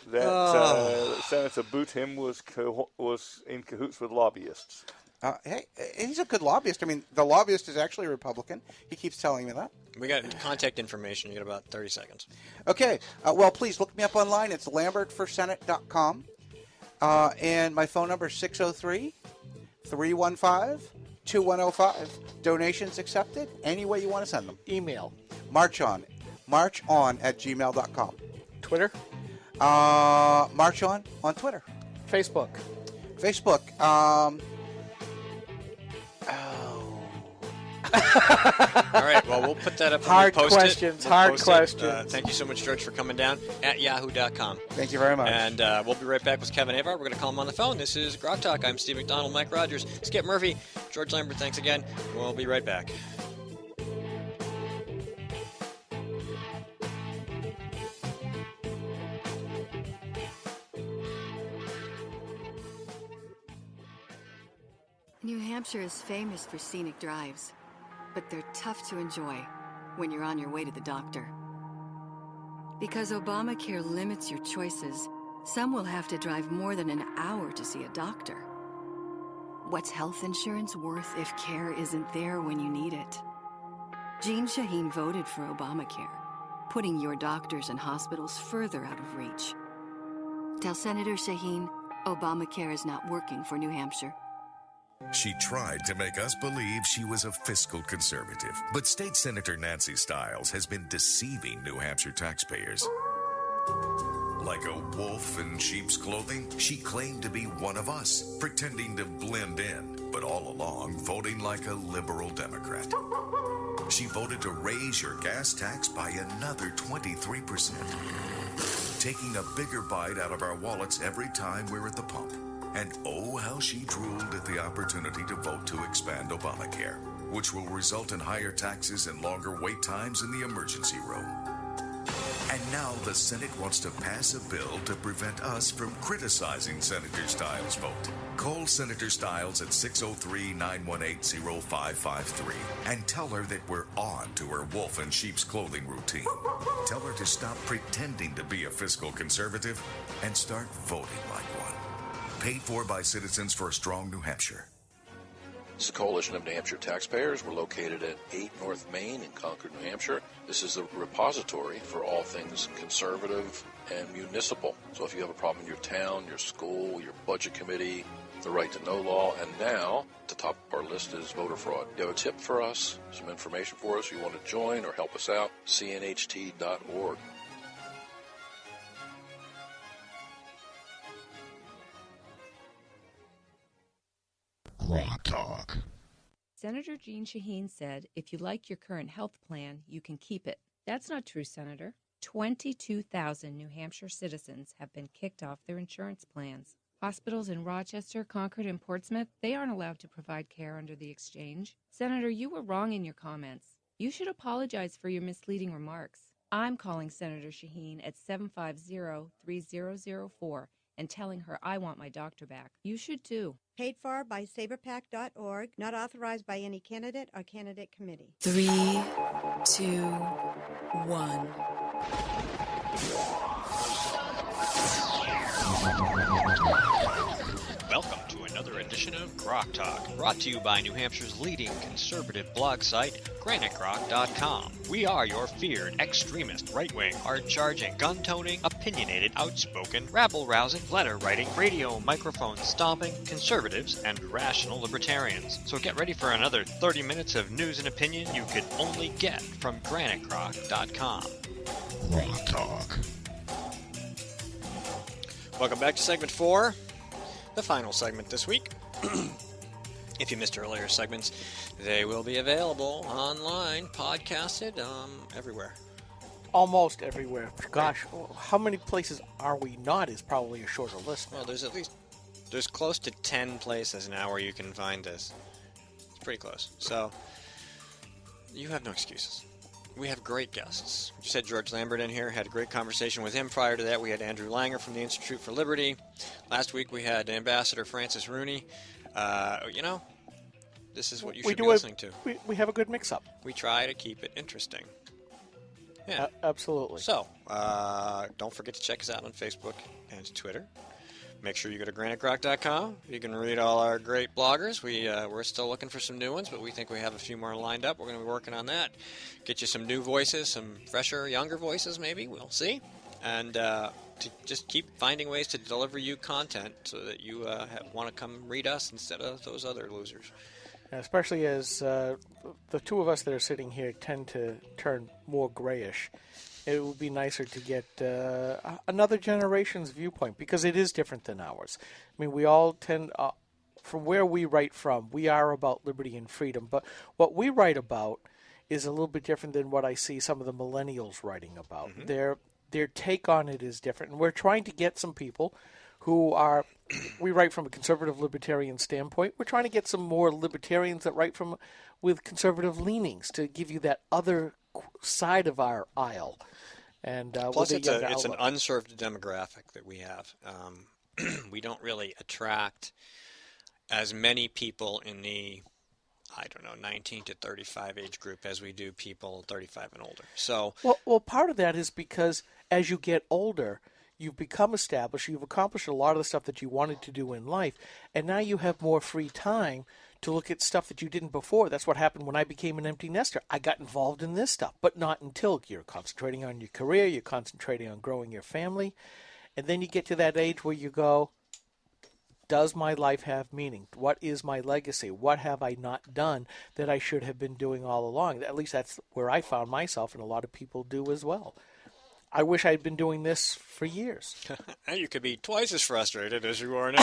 that Senator Bootham was in cahoots with lobbyists. Hey, he's a good lobbyist. I mean, the lobbyist is actually a Republican. He keeps telling me that. We got contact information. You got about 30 seconds. Okay. Well, please look me up online. It's lambertforsenate.com. And my phone number is 603-315-2105. Donations accepted. Any way you want to send them. Email. marchon at gmail.com. Twitter? March on Twitter. Facebook. All right, well, we'll put that up. Hard post questions. It. Hard questions. Thank you so much, George, for coming down at yahoo.com. Thank you very much. And we'll be right back with Kevin Avard. We're going to call him on the phone. This is GrokTALK. I'm Steve McDonald, Mike Rogers, Skip Murphy, George Lambert. Thanks again. We'll be right back. New Hampshire is famous for scenic drives, but they're tough to enjoy when you're on your way to the doctor. Because Obamacare limits your choices, some will have to drive more than an hour to see a doctor. What's health insurance worth if care isn't there when you need it? Jean Shaheen voted for Obamacare, putting your doctors and hospitals further out of reach. Tell Senator Shaheen Obamacare is not working for New Hampshire. She tried to make us believe she was a fiscal conservative, but State Senator Nancy Stiles has been deceiving New Hampshire taxpayers. Like a wolf in sheep's clothing, she claimed to be one of us, pretending to blend in, but all along voting like a liberal Democrat. She voted to raise your gas tax by another 23%, taking a bigger bite out of our wallets every time we're at the pump. And oh, how she drooled at the opportunity to vote to expand Obamacare, which will result in higher taxes and longer wait times in the emergency room. And now the Senate wants to pass a bill to prevent us from criticizing Senator Stiles' vote. Call Senator Stiles at 603-918-0553 and tell her that we're on to her wolf in sheep's clothing routine. Tell her to stop pretending to be a fiscal conservative and start voting like one. Paid for by Citizens for a Strong New Hampshire. This is the Coalition of New Hampshire Taxpayers. We're located at 8 North Main in Concord, New Hampshire. This is the repository for all things conservative and municipal. So if you have a problem in your town, your school, your budget committee, the right to know law, and now, at the top of our list is voter fraud. You have a tip for us, some information for us, you want to join or help us out, cnht.org. GrokTALK. Senator Jeanne Shaheen said, if you like your current health plan, you can keep it. That's not true, Senator. 22,000 New Hampshire citizens have been kicked off their insurance plans. Hospitals in Rochester, Concord, and Portsmouth, they aren't allowed to provide care under the exchange. Senator, you were wrong in your comments. You should apologize for your misleading remarks. I'm calling Senator Shaheen at 750-3004 and telling her I want my doctor back. You should too. Paid for by saberpac.org. Not authorized by any candidate or candidate committee. 3, 2, 1. Welcome to another edition of GrokTALK, brought to you by New Hampshire's leading conservative blog site, GraniteGrok.com. We are your feared, extremist, right-wing, hard-charging, gun-toting, opinionated, outspoken, rabble-rousing, letter-writing, radio microphone stomping, conservatives, and rational libertarians. So get ready for another 30 minutes of news and opinion you could only get from GraniteGrok.com. GrokTALK. Welcome back to segment 4, the final segment this week. If you missed earlier segments, they will be available online, podcasted, everywhere. Almost everywhere. Gosh, how many places are we not is probably a shorter list now. Well, there's close to 10 places now where you can find this. It's pretty close. So, you have no excuses. We have great guests. We just had George Lambert in here, had a great conversation with him. Prior to that, we had Andrew Langer from the Institute for Liberty. Last week, we had Ambassador Francis Rooney. This is what you should be listening to. We have a good mix-up. We try to keep it interesting. Yeah. Absolutely. So, don't forget to check us out on Facebook and Twitter. Make sure you go to GraniteGrok.com. You can read all our great bloggers. We're still looking for some new ones, but we think we have a few more lined up. We're going to be working on that. Get you some new voices, some fresher, younger voices maybe. We'll see. And to just keep finding ways to deliver you content so that you want to come read us instead of those other losers. Especially as the two of us that are sitting here tend to turn more grayish. It would be nicer to get another generation's viewpoint because it is different than ours. I mean, we all tend, from where we write from, we are about liberty and freedom. But what we write about is a little bit different than what I see some of the millennials writing about. Mm-hmm. Their take on it is different. And we're trying to get some people who are, we write from a conservative libertarian standpoint. We're trying to get some more libertarians that write with conservative leanings to give you that other side of our aisle. And plus, it's an unserved demographic that we have. We don't really attract as many people in the, 19 to 35 age group as we do people 35 and older. So, well, part of that is because as you get older, you've become established, you've accomplished a lot of the stuff that you wanted to do in life, and now you have more free time to look at stuff that you didn't before. That's what happened when I became an empty nester. I got involved in this stuff, but not until you're concentrating on your career, you're concentrating on growing your family, and then you get to that age where you go, does my life have meaning? What is my legacy? What have I not done that I should have been doing all along? At least that's where I found myself, and a lot of people do as well. I wish I had been doing this for years. You could be twice as frustrated as you are now.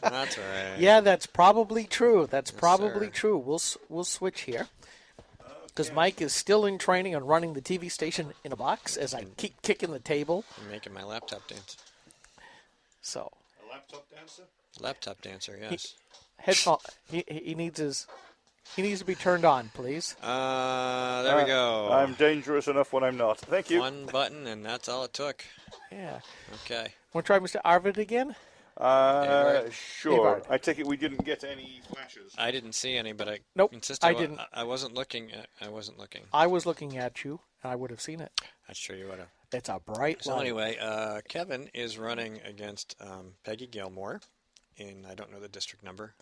That's right. Yeah, that's probably true. That's probably true. We'll switch here. Because Mike is still in training on running the TV station in a box as I keep kicking the table. I'm making my laptop dance. So. laptop dancer? Laptop dancer, yes. Headphone. He needs to be turned on, please. There we go. I'm dangerous enough when I'm not. Thank you. One button, and that's all it took. Yeah. Okay. Want to try Mr. Arvid again? Sure. Avard. I take it we didn't get any flashes. I didn't see any, but I insist I didn't. I wasn't looking. I wasn't looking. I was looking at you, and I would have seen it. That's true. You would have. It's a bright So light. anyway, Kevin is running against Peggy Gilmore in, I don't know the district number.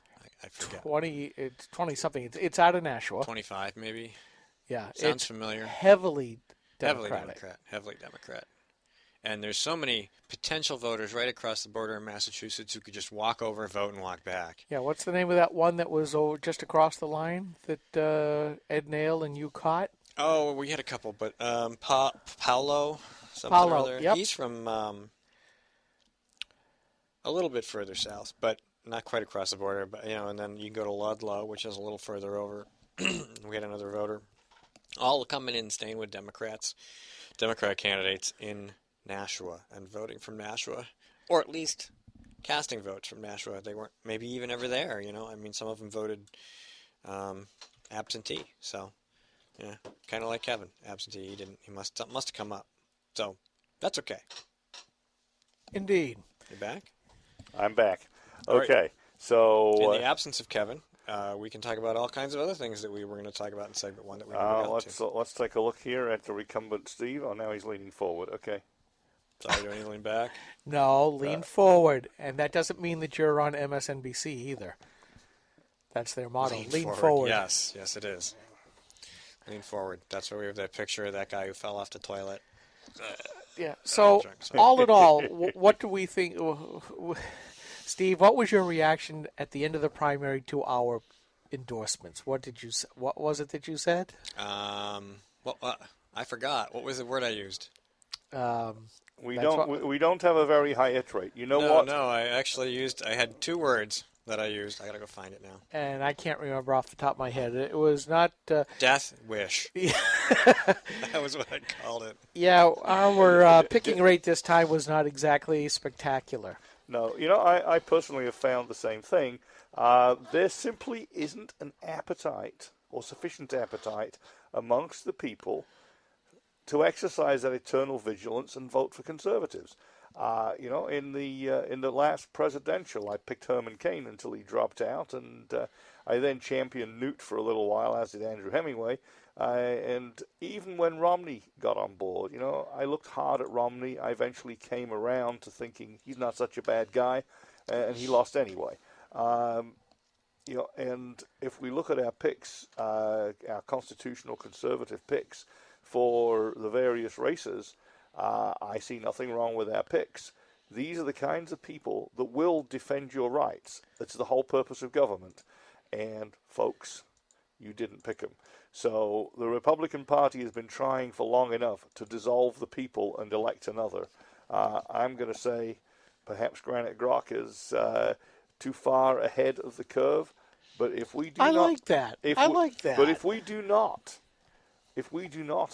I forget. 20. It's 20 something. It's out of Nashua. 25 maybe. Yeah. Sounds it's familiar. Heavily Democratic. Heavily Democrat. And there's so many potential voters right across the border in Massachusetts who could just walk over, vote, and walk back. Yeah, what's the name of that one that was just across the line that Ed Nail and you caught? Oh, we had a couple, but Paolo, something or other. Yep. He's from a little bit further south, but not quite across the border. But and then you go to Ludlow, which is a little further over. We had another voter, all coming in, staying with Democrat candidates in Nashua and voting from Nashua, or at least casting votes from Nashua. They weren't maybe even ever there. I mean, some of them voted absentee. So. Yeah, kind of like Kevin, absentee. He didn't. He must have come up. So that's okay. Indeed. You back? I'm back. All Okay, right. so in the absence of Kevin, we can talk about all kinds of other things that we were going to talk about in segment one that we never got to. Let's take a look here at the recumbent Steve. Oh, now he's leaning forward. Okay. Sorry, do I need to lean back? No, lean forward, and that doesn't mean that you're on MSNBC either. That's their motto. Lean forward. Yes, it is. Lean forward. That's why we have that picture of that guy who fell off the toilet. Yeah. So, all in all, what do we think? Steve, what was your reaction at the end of the primary to our endorsements? What was it that you said? I forgot. What was the word I used? We don't have a very high hit rate. You know what? No, I had two words that I used. I gotta go find it now. And I can't remember off the top of my head. It was not death wish. That was what I called it. Yeah, our picking rate this time was not exactly spectacular. No, I personally have found the same thing. There simply isn't an appetite or sufficient appetite amongst the people to exercise that eternal vigilance and vote for conservatives. In the last presidential, I picked Herman Cain until he dropped out, and I then championed Newt for a little while, as did Andrew Hemingway. And even when Romney got on board, I looked hard at Romney. I eventually came around to thinking he's not such a bad guy, and he lost anyway. And if we look at our picks, our constitutional conservative picks for the various races, I see nothing wrong with our picks. These are the kinds of people that will defend your rights. That's the whole purpose of government. And, folks, you didn't pick them. So the Republican Party has been trying for long enough to dissolve the people and elect another. I'm going to say perhaps Granite Grok is too far ahead of the curve. But if we do I like that. But if we do not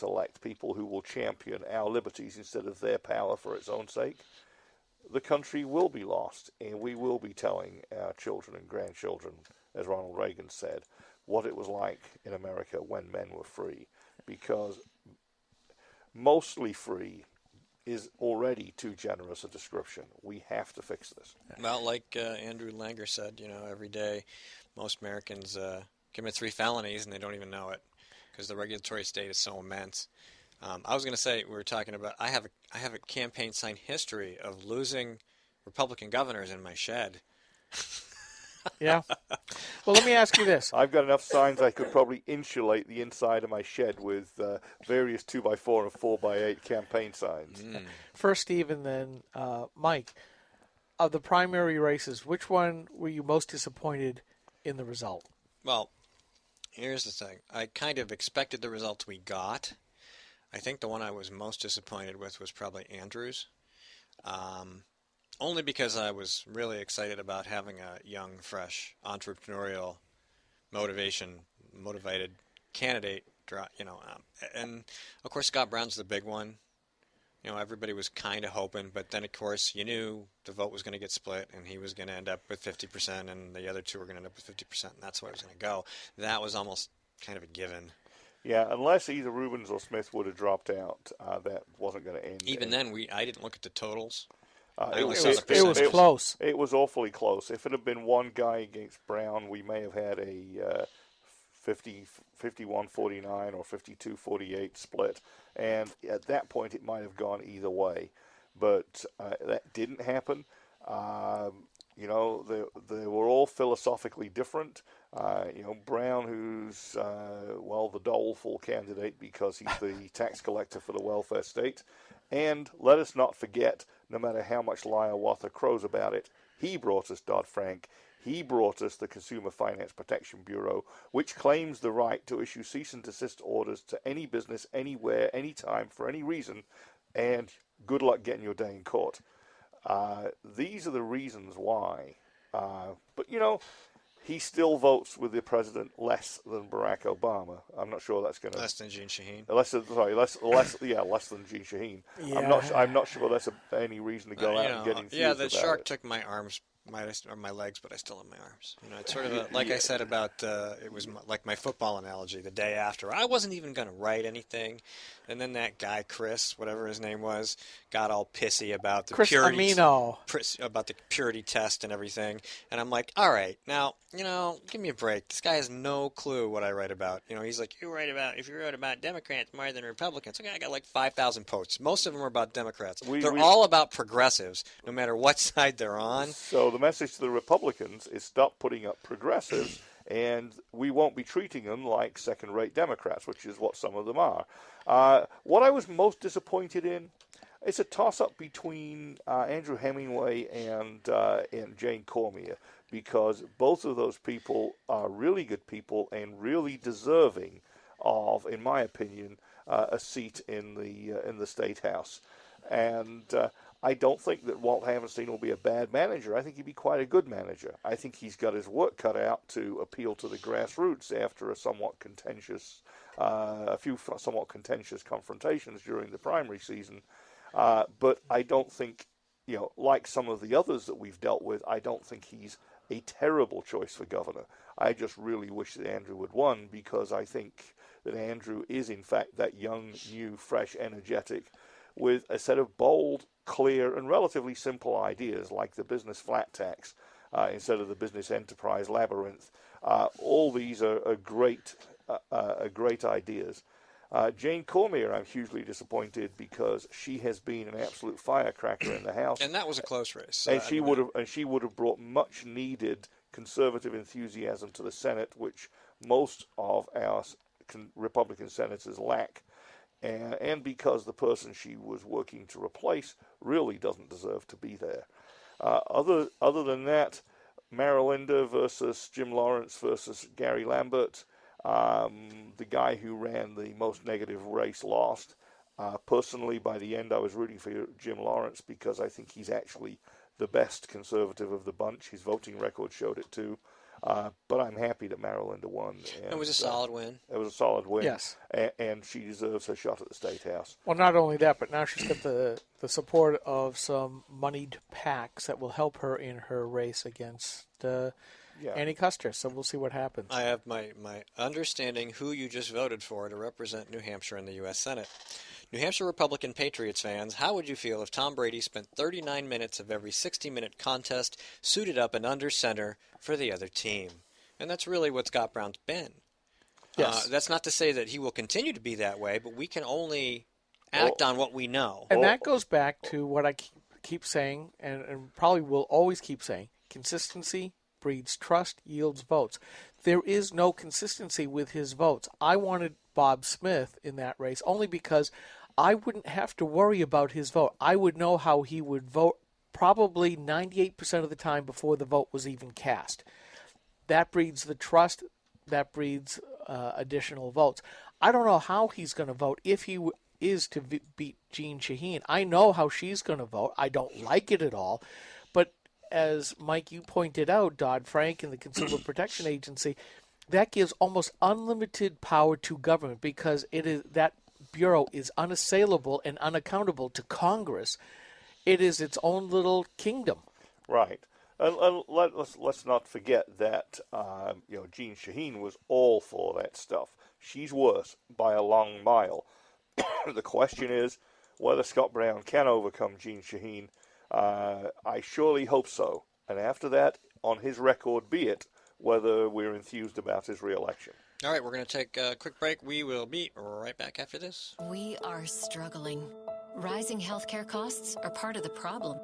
elect people who will champion our liberties instead of their power for its own sake, the country will be lost, and we will be telling our children and grandchildren, as Ronald Reagan said, what it was like in America when men were free, because mostly free is already too generous a description. We have to fix this. Well, like Andrew Langer said, every day most Americans commit 3 felonies and they don't even know it, because the regulatory state is so immense. I was going to say, we were talking about, I have a campaign sign history of losing Republican governors in my shed. Yeah. Well, let me ask you this. I've got enough signs I could probably insulate the inside of my shed with various 2x4 and 4x8 campaign signs. First, Steve, and then Mike. Of the primary races, which one were you most disappointed in the result? Well, here's the thing. I kind of expected the results we got. I think the one I was most disappointed with was probably Andrews. Only because I was really excited about having a young, fresh, entrepreneurial, motivated candidate, and of course Scott Brown's the big one. everybody was kind of hoping, but then, of course, you knew the vote was going to get split, and he was going to end up with 50%, and the other two were going to end up with 50%, and that's where it was going to go. That was almost kind of a given. Yeah, unless either Rubens or Smith would have dropped out, that wasn't going to end. Even then, I didn't look at the totals. It was close. It was awfully close. If it had been one guy against Brown, we may have had a 51-49 or 52-48 split. And at that point, it might have gone either way. But that didn't happen. They were all philosophically different. Brown, who's, the doleful candidate because he's the tax collector for the welfare state. And let us not forget, no matter how much Hiawatha crows about it, he brought us Dodd-Frank. He brought us the Consumer Finance Protection Bureau, which claims the right to issue cease and desist orders to any business, anywhere, anytime, for any reason, and good luck getting your day in court. These are the reasons why. But he still votes with the president less than Barack Obama. I'm not sure that's going to... Less than Jeanne Shaheen. Less than Jeanne Shaheen. Yeah. I'm not sure that's any reason to go out and get infused Yeah, the about shark it. took my arms, my legs, but I still have my arms. It's sort of like I said about, it was like my football analogy the day after. I wasn't even going to write anything. And then that guy, Chris, whatever his name was, got all pissy about the purity about the purity test and everything. And I'm like, all right, now, give me a break. This guy has no clue what I write about. He's like, if you wrote about Democrats more than Republicans. Okay, I got like 5,000 posts. Most of them are about Democrats. They're all about progressives, no matter what side they're on. So the message to the Republicans is stop putting up progressives, and we won't be treating them like second-rate Democrats, which is what some of them are. What I was most disappointed in, it's a toss-up between Andrew Hemingway and Jane Cormier, because both of those people are really good people and really deserving of, in my opinion, a seat in the State House. And I don't think that Walt Havenstein will be a bad manager. I think he'd be quite a good manager. I think he's got his work cut out to appeal to the grassroots after a few somewhat contentious confrontations during the primary season. But I don't think, like some of the others that we've dealt with, I don't think he's a terrible choice for governor. I just really wish that Andrew would won, because I think that Andrew is, in fact, that young, new, fresh, energetic, with a set of bold, clear, and relatively simple ideas like the business flat tax instead of the business enterprise labyrinth. All these are great ideas. Jane Cormier, I'm hugely disappointed because she has been an absolute firecracker in the House, and that was a close race. And she would have brought much needed conservative enthusiasm to the Senate, which most of our Republican senators lack. And because the person she was working to replace really doesn't deserve to be there. Other than that, Marilinda versus Jim Lawrence versus Gary Lambert, the guy who ran the most negative race lost. Personally, by the end, I was rooting for Jim Lawrence because I think he's actually the best conservative of the bunch. His voting record showed it too. But I'm happy that Marilinda won. And, it was a solid win. It was a solid win. Yes. And she deserves her shot at the State House. Well, not only that, but now she's got the support of some moneyed PACs that will help her in her race against Annie Custer. So we'll see what happens. I have my understanding who you just voted for to represent New Hampshire in the U.S. Senate. New Hampshire Republican Patriots fans, how would you feel if Tom Brady spent 39 minutes of every 60-minute contest suited up and under center for the other team? And that's really what Scott Brown's been. Yes. That's not to say that he will continue to be that way, but we can only act on what we know. And that goes back to what I keep saying, and probably will always keep saying, consistency breeds trust, yields votes. There is no consistency with his votes. I wanted Bob Smith in that race only because I wouldn't have to worry about his vote. I would know how he would vote probably 98% of the time before the vote was even cast. That breeds the trust. That breeds additional votes. I don't know how he's going to vote if he is to beat Jeanne Shaheen. I know how she's going to vote. I don't like it at all. But as Mike, you pointed out, Dodd-Frank and the Consumer Protection Agency, that gives almost unlimited power to government because it is that bureau is unassailable and unaccountable to Congress. It is its own little kingdom. Right. And let's not forget that Jean Shaheen was all for that stuff. She's worse by a long mile. The question is whether Scott Brown can overcome Jean Shaheen. I surely hope so. And after that, on his record be it, whether we're enthused about his re-election. All right, we're going to take a quick break. We will be right back after this. We are struggling. Rising healthcare costs are part of the problem.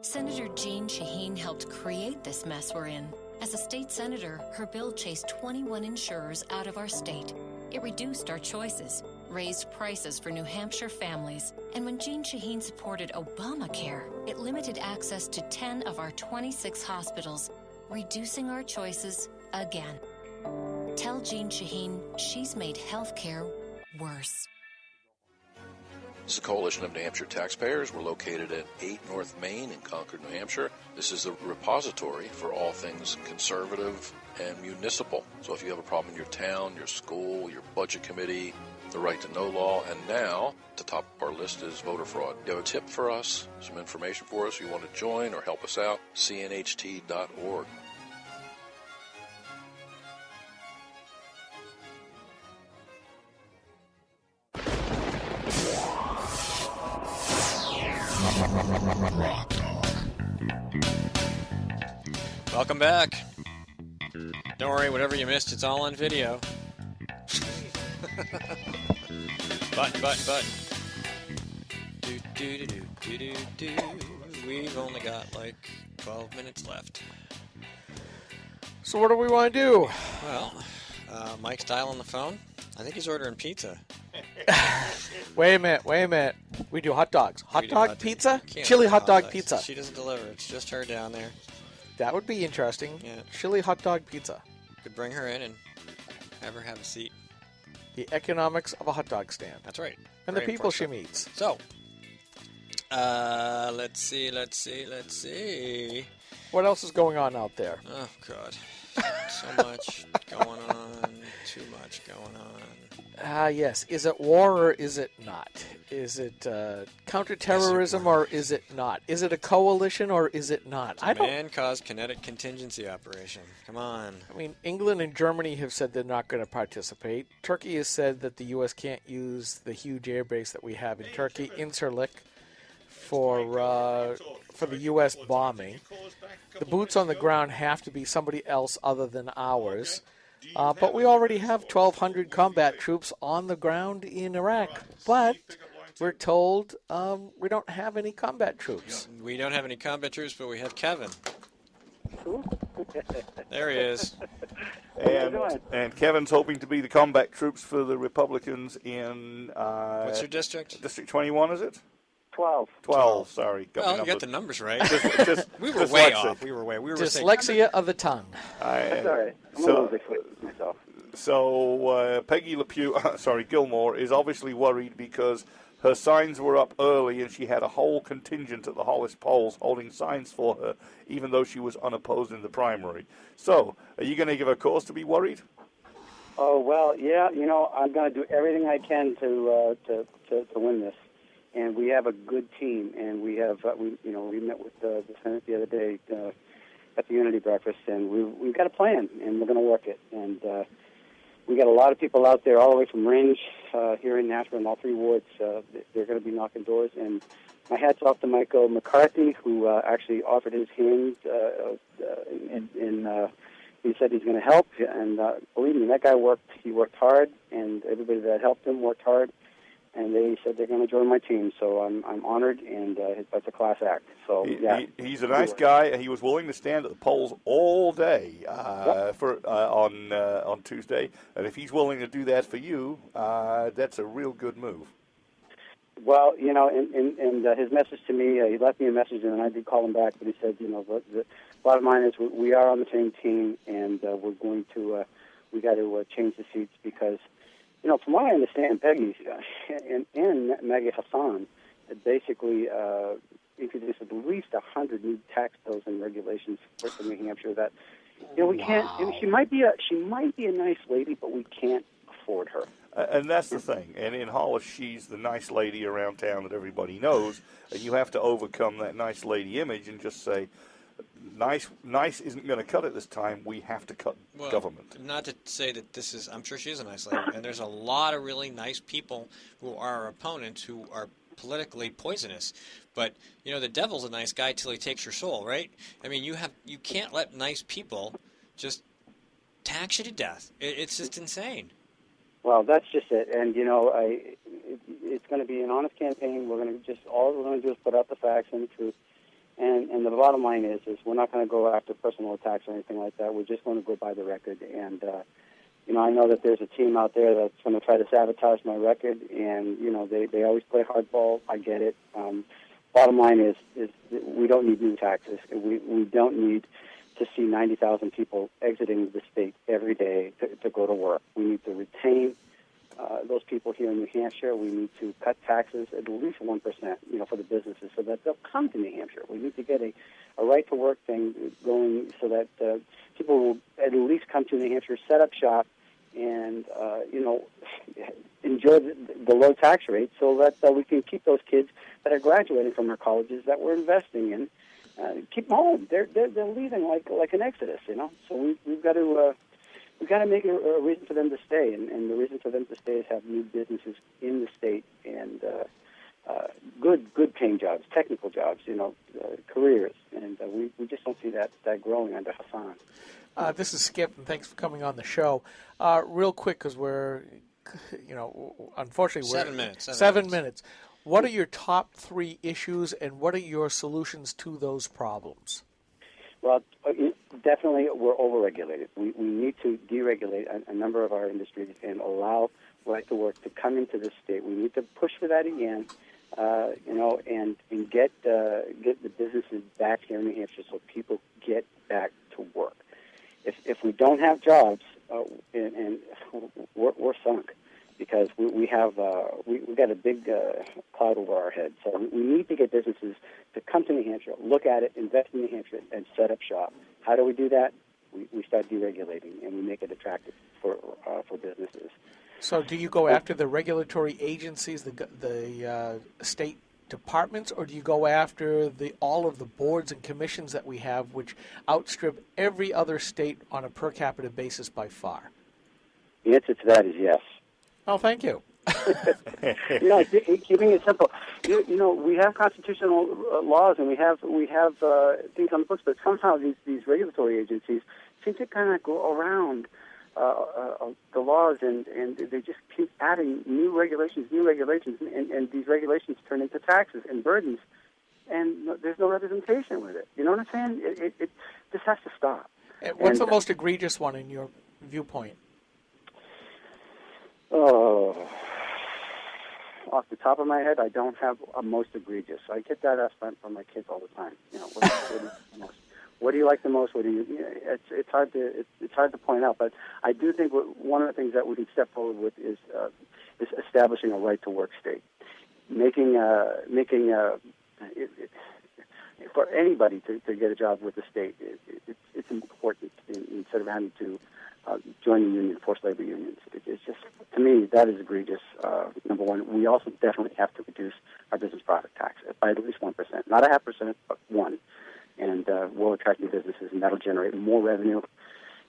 Senator Jean Shaheen helped create this mess we're in. As a state senator, her bill chased 21 insurers out of our state. It reduced our choices, raised prices for New Hampshire families, and when Jean Shaheen supported Obamacare, it limited access to 10 of our 26 hospitals, reducing our choices again. Tell Jean Shaheen she's made healthcare worse. This is the Coalition of New Hampshire Taxpayers. We're located at 8 North Main in Concord, New Hampshire. This is the repository for all things conservative and municipal. So if you have a problem in your town, your school, your budget committee, the right to know law, and now, at the top of our list is voter fraud. You have a tip for us, some information for us, you want to join or help us out, cnht.org. Welcome back. Don't worry, whatever you missed, it's all on video. Button. Do. We've only got like 12 minutes left. So what do we want to do? Well, Mike's dialing the phone. I think he's ordering pizza. Wait a minute. We do hot dogs. Hot dog pizza? Can't Chili order hot dog dogs. pizza. She doesn't deliver. It's just her down there. That would be interesting. Yeah. Chili hot dog pizza. Could bring her in and have her have a seat. The economics of a hot dog stand. That's right. And Very the people she important. meets. So, let's see. What else is going on out there? Oh, God. So much going on. Too much going on. Yes. Is it war or is it not? Is it counterterrorism or is it not? Is it a coalition or is it not? It's a man-caused kinetic contingency operation. Come on. I mean, England and Germany have said they're not going to participate. Turkey has said that the U.S. can't use the huge airbase that we have in Turkey, Incirlik, for the U.S. bombing. The boots on the ground have to be somebody else other than ours. But we already have 1,200 combat troops on the ground in Iraq. But we're told we don't have any combat troops. We don't have any combat troops, but we have Kevin. There he is. And Kevin's hoping to be the combat troops for the Republicans in... what's your district? District 21, is it? 12. Sorry. Well, you got the numbers right. We were just way dyslexia. off. We were Dyslexia of the tongue. That's all right. I'm a little dyslexic myself. So Peggy Gilmore is obviously worried because her signs were up early and she had a whole contingent at the Hollis polls holding signs for her, even though she was unopposed in the primary. So, are you going to give her cause to be worried? Oh, well, yeah, I'm going to do everything I can to win this. And we have a good team, and we have we met with the Senate the other day at the Unity Breakfast, and we've got a plan, and we're going to work it. And we got a lot of people out there all the way from Range here in Nashville in all three wards. They're going to be knocking doors, and my hat's off to Michael McCarthy, who actually offered his hand, and he said he's going to help. And believe me, that guy worked hard, and everybody that helped him worked hard. And they said they're going to join my team, so I'm honored, and that's a class act. So he's a nice guy. He was willing to stand at the polls all day on Tuesday, and if he's willing to do that for you, that's a real good move. Well, and his message to me, he left me a message, and I did call him back, but he said, the bottom line is we are on the same team, and we're going to we got to change the seats because. From what I understand, Peggy and Maggie Hassan had basically introduced at least 100 new tax bills and regulations for New Hampshire that we can't. She might be a nice lady, but we can't afford her. And that's the thing. And in Hollis, she's the nice lady around town that everybody knows, and you have to overcome that nice lady image and just say, nice isn't going to cut it this time. We have to cut government. Not to say that this is, I'm sure she is a nice lady, and there's a lot of really nice people who are our opponents who are politically poisonous. But, the devil's a nice guy till he takes your soul, right? I mean, you can't let nice people just tax you to death. It's just insane. Well, that's just it. And, it's going to be an honest campaign. All we're going to do is put out the facts and the truth. And the bottom line is we're not going to go after personal attacks or anything like that. We're just going to go by the record. And, I know that there's a team out there that's going to try to sabotage my record. And, they always play hardball. I get it. Bottom line is we don't need new taxes. We don't need to see 90,000 people exiting the state every day to go to work. We need to retain those people here in New Hampshire. We need to cut taxes at least 1%, for the businesses so that they'll come to New Hampshire. We need to get a right-to-work thing going so that people will at least come to New Hampshire, set up shop, and, enjoy the low tax rate so that we can keep those kids that are graduating from our colleges that we're investing in, keep them home. They're leaving like an exodus, So we've got to make a reason for them to stay, and the reason for them to stay is have new businesses in the state and good paying jobs, technical jobs, careers, and we just don't see that growing under Hassan. This is Skip, and thanks for coming on the show. Real quick, because we're, unfortunately, 7 minutes. 7 minutes. What are your top 3 issues, and what are your solutions to those problems? Well, definitely we're overregulated. We need to deregulate a number of our industries and allow right to work to come into the state. We need to push for that again, and get the businesses back here in New Hampshire so people get back to work. If we don't have jobs, and we're sunk. Because we've got a big cloud over our heads. So we need to get businesses to come to New Hampshire, look at it, invest in New Hampshire, and set up shop. How do we do that? We start deregulating, and we make it attractive for businesses. So do you go after the regulatory agencies, the state departments, or do you go after all of the boards and commissions that we have, which outstrip every other state on a per capita basis by far? The answer to that is yes. Oh, thank you. Keeping it simple. We have constitutional laws and we have things on the books, but somehow these regulatory agencies seem to kind of go around the laws, and they just keep adding new regulations, and these regulations turn into taxes and burdens, and there's no representation with it. You know what I'm saying? This has to stop. What's the most egregious one in your viewpoint? Oh, off the top of my head, I don't have a most egregious. I get that asked from my kids all the time. What do you like the most? What do you? It's hard to point out, but I do think one of the things that we can step forward with is establishing a right to work state, making for anybody to get a job with the state. It's important instead of having to join a union, forced labor unions. It's just, to me, that is egregious. Number one, we also definitely have to reduce our business profit tax by at least 1%, not 0.5%, but 1%. And we'll attract new businesses, and that'll generate more revenue,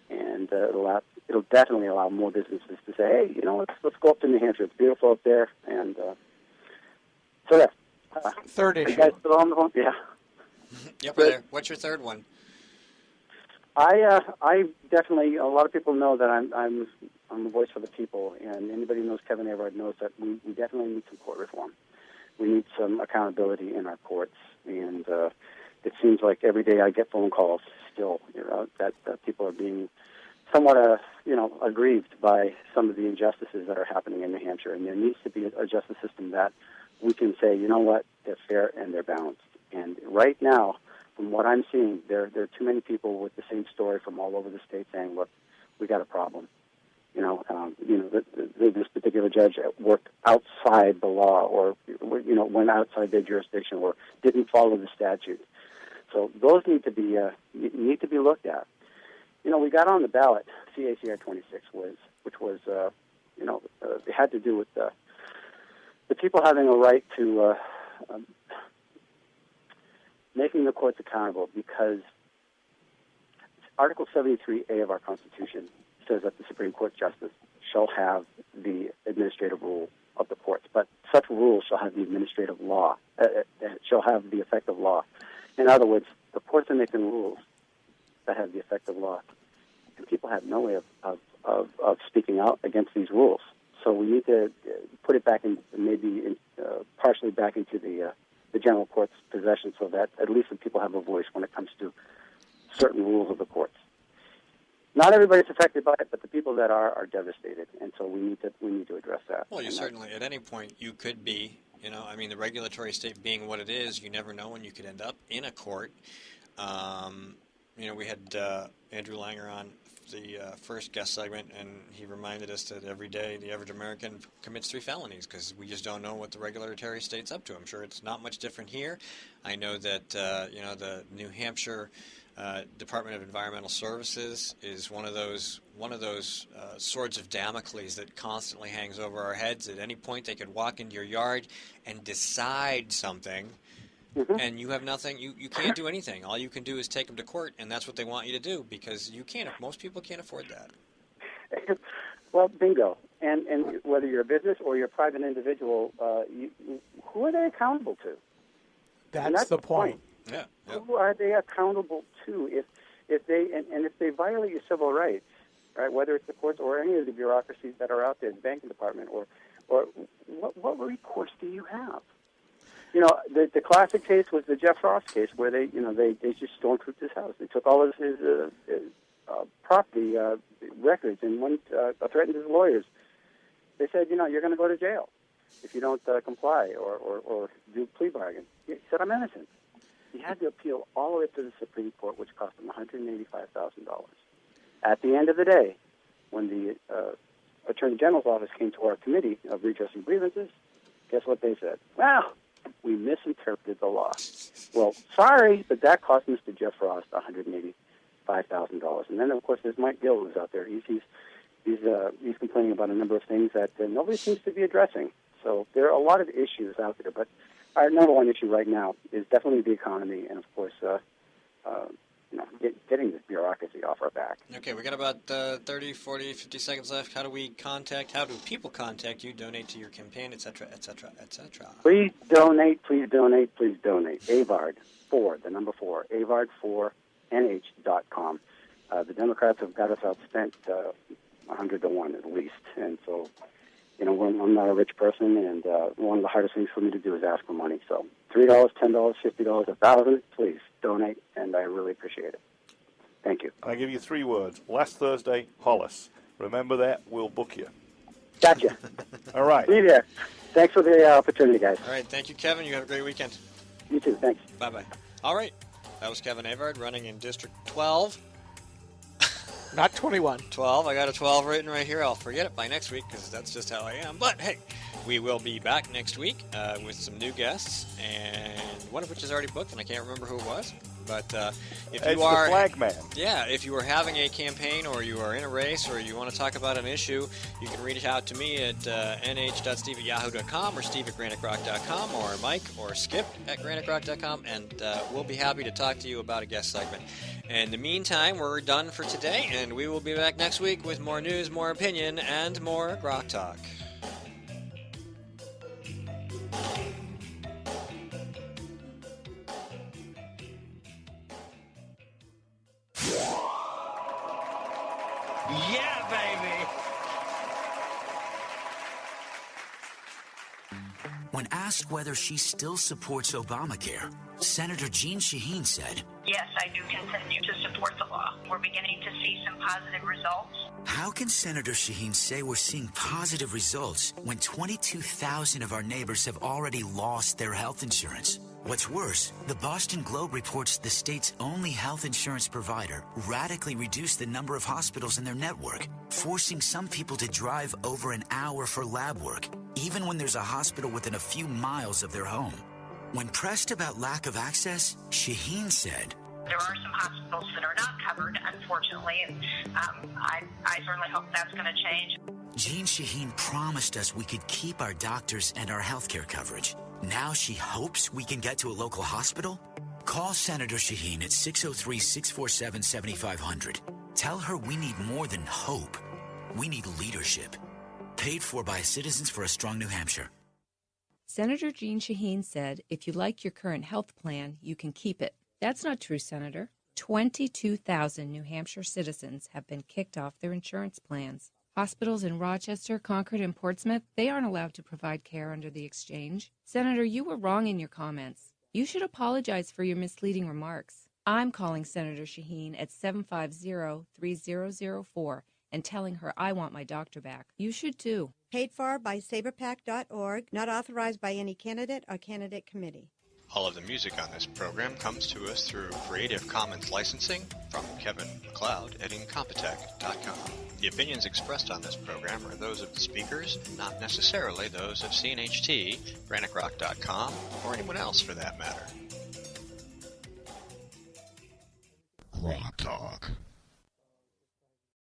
and it'll definitely allow more businesses to say, hey, let's go up to New Hampshire. It's beautiful up there, and so yeah. Third issue. You guys still on the phone? Yeah. Yep, we're there. What's your third one? I definitely, a lot of people know that I'm the voice for the people, and anybody who knows Kevin Avard knows that we definitely need some court reform. We need some accountability in our courts, and it seems like every day I get phone calls still, that people are being somewhat, aggrieved by some of the injustices that are happening in New Hampshire, and there needs to be a justice system that we can say, you know what, they're fair and they're balanced. And right now, from what I'm seeing, there are too many people with the same story from all over the state saying, look, we got a problem. This particular judge worked outside the law or, went outside their jurisdiction or didn't follow the statute. So those need to be looked at. We got on the ballot, CACR 26 which was it had to do with the people having a right to making the courts accountable, because Article 73A of our Constitution says that the Supreme Court justice shall have the administrative rule of the courts, but such rules shall have the administrative law, shall have the effect of law. In other words, the courts are making rules that have the effect of law, and people have no way of speaking out against these rules. So we need to put it back in, partially back into the general court's possession, so that at least the people have a voice when it comes to certain rules of the courts. Not everybody's affected by it, but the people that are devastated, and so we need to address that. Well, you certainly, at any point, you could be, the regulatory state being what it is, you never know when you could end up in a court. We had Andrew Langer on the first guest segment, and he reminded us that every day the average American commits 3 felonies because we just don't know what the regulatory state's up to. I'm sure it's not much different here. I know that the New Hampshire Department of Environmental Services is one of those swords of Damocles that constantly hangs over our heads. At any point, they could walk into your yard and decide something. Mm-hmm. And you have nothing. You can't do anything. All you can do is take them to court, and that's what they want you to do, because you can't. Most people can't afford that. Well, bingo. And whether you're a business or you're a private individual, who are they accountable to? That's the point. Yeah. Who are they accountable to if they violate your civil rights, right? Whether it's the courts or any of the bureaucracies that are out there, the banking department, or what recourse do you have? The classic case was the Jeff Frost case, where they just stormtrooped his house. They took all of his property records and threatened his lawyers. They said, you're going to go to jail if you don't comply or do plea bargain. He said, I'm innocent. He had to appeal all the way to the Supreme Court, which cost him $185,000. At the end of the day, when the Attorney General's office came to our committee of redressing grievances, guess what they said? Well, we misinterpreted the law. Well, sorry, but that cost Mr. Jeff Frost $185,000. And then, of course, there's Mike Gill, who's out there. He's complaining about a number of things that nobody seems to be addressing. So there are a lot of issues out there, but our number one issue right now is definitely the economy, and of course, getting this bureaucracy off our back. Okay, we got about 30, 40, 50 seconds left. How do people contact you, donate to your campaign, etc., etc., etc.? Please donate, please donate, please donate. Avard 4, the number 4, Avard4nh.com. The Democrats have got us outspent 100 to 1 at least, and so I'm not a rich person, and one of the hardest things for me to do is ask for money. So $3, $10, $50, $1,000, please donate, and I really appreciate it. Thank you. I give you 3 words. Last Thursday, Hollis. Remember that, we'll book you. Gotcha. All right. See you there. Thanks for the opportunity, guys. All right, thank you, Kevin. You have a great weekend. You too, thanks. Bye-bye. All right, that was Kevin Avard running in District 12. Not 21. 12. I got a 12 written right here. I'll forget it by next week because that's just how I am. But, hey, we will be back next week with some new guests, and one of which is already booked, and I can't remember who it was. But if you are, the flag man. Yeah, if you are having a campaign or you are in a race or you want to talk about an issue, you can reach out to me at nh.steve@yahoo.com or steve@granitegrock.com or Mike or Skip at granitegrock.com, and we'll be happy to talk to you about a guest segment. In the meantime, we're done for today, and we will be back next week with more news, more opinion, and more Grok Talk. Yeah, baby! When asked whether she still supports Obamacare, Senator Jeanne Shaheen said, Yes, I do continue to support the law. We're beginning to see some positive results. How can Senator Shaheen say we're seeing positive results when 22,000 of our neighbors have already lost their health insurance? What's worse, the Boston Globe reports the state's only health insurance provider radically reduced the number of hospitals in their network, forcing some people to drive over an hour for lab work, even when there's a hospital within a few miles of their home. When pressed about lack of access, Shaheen said, There are some hospitals that are not covered, unfortunately, and I certainly hope that's going to change. Jean Shaheen promised us we could keep our doctors and our health care coverage. Now she hopes we can get to a local hospital? Call Senator Shaheen at 603-647-7500. Tell her we need more than hope. We need leadership. Paid for by Citizens for a Strong New Hampshire. Senator Jean Shaheen said, if you like your current health plan, you can keep it. That's not true, Senator. 22,000 New Hampshire citizens have been kicked off their insurance plans. Hospitals in Rochester, Concord, and Portsmouth, they aren't allowed to provide care under the exchange. Senator, you were wrong in your comments. You should apologize for your misleading remarks. I'm calling Senator Shaheen at 750-3004 and telling her I want my doctor back. You should too. Paid for by saberpack.org, not authorized by any candidate or candidate committee. All of the music on this program comes to us through Creative Commons licensing from Kevin MacLeod at Incompetech.com. The opinions expressed on this program are those of the speakers, not necessarily those of CNHT, GrokTALK.com, or anyone else for that matter. GrokTALK.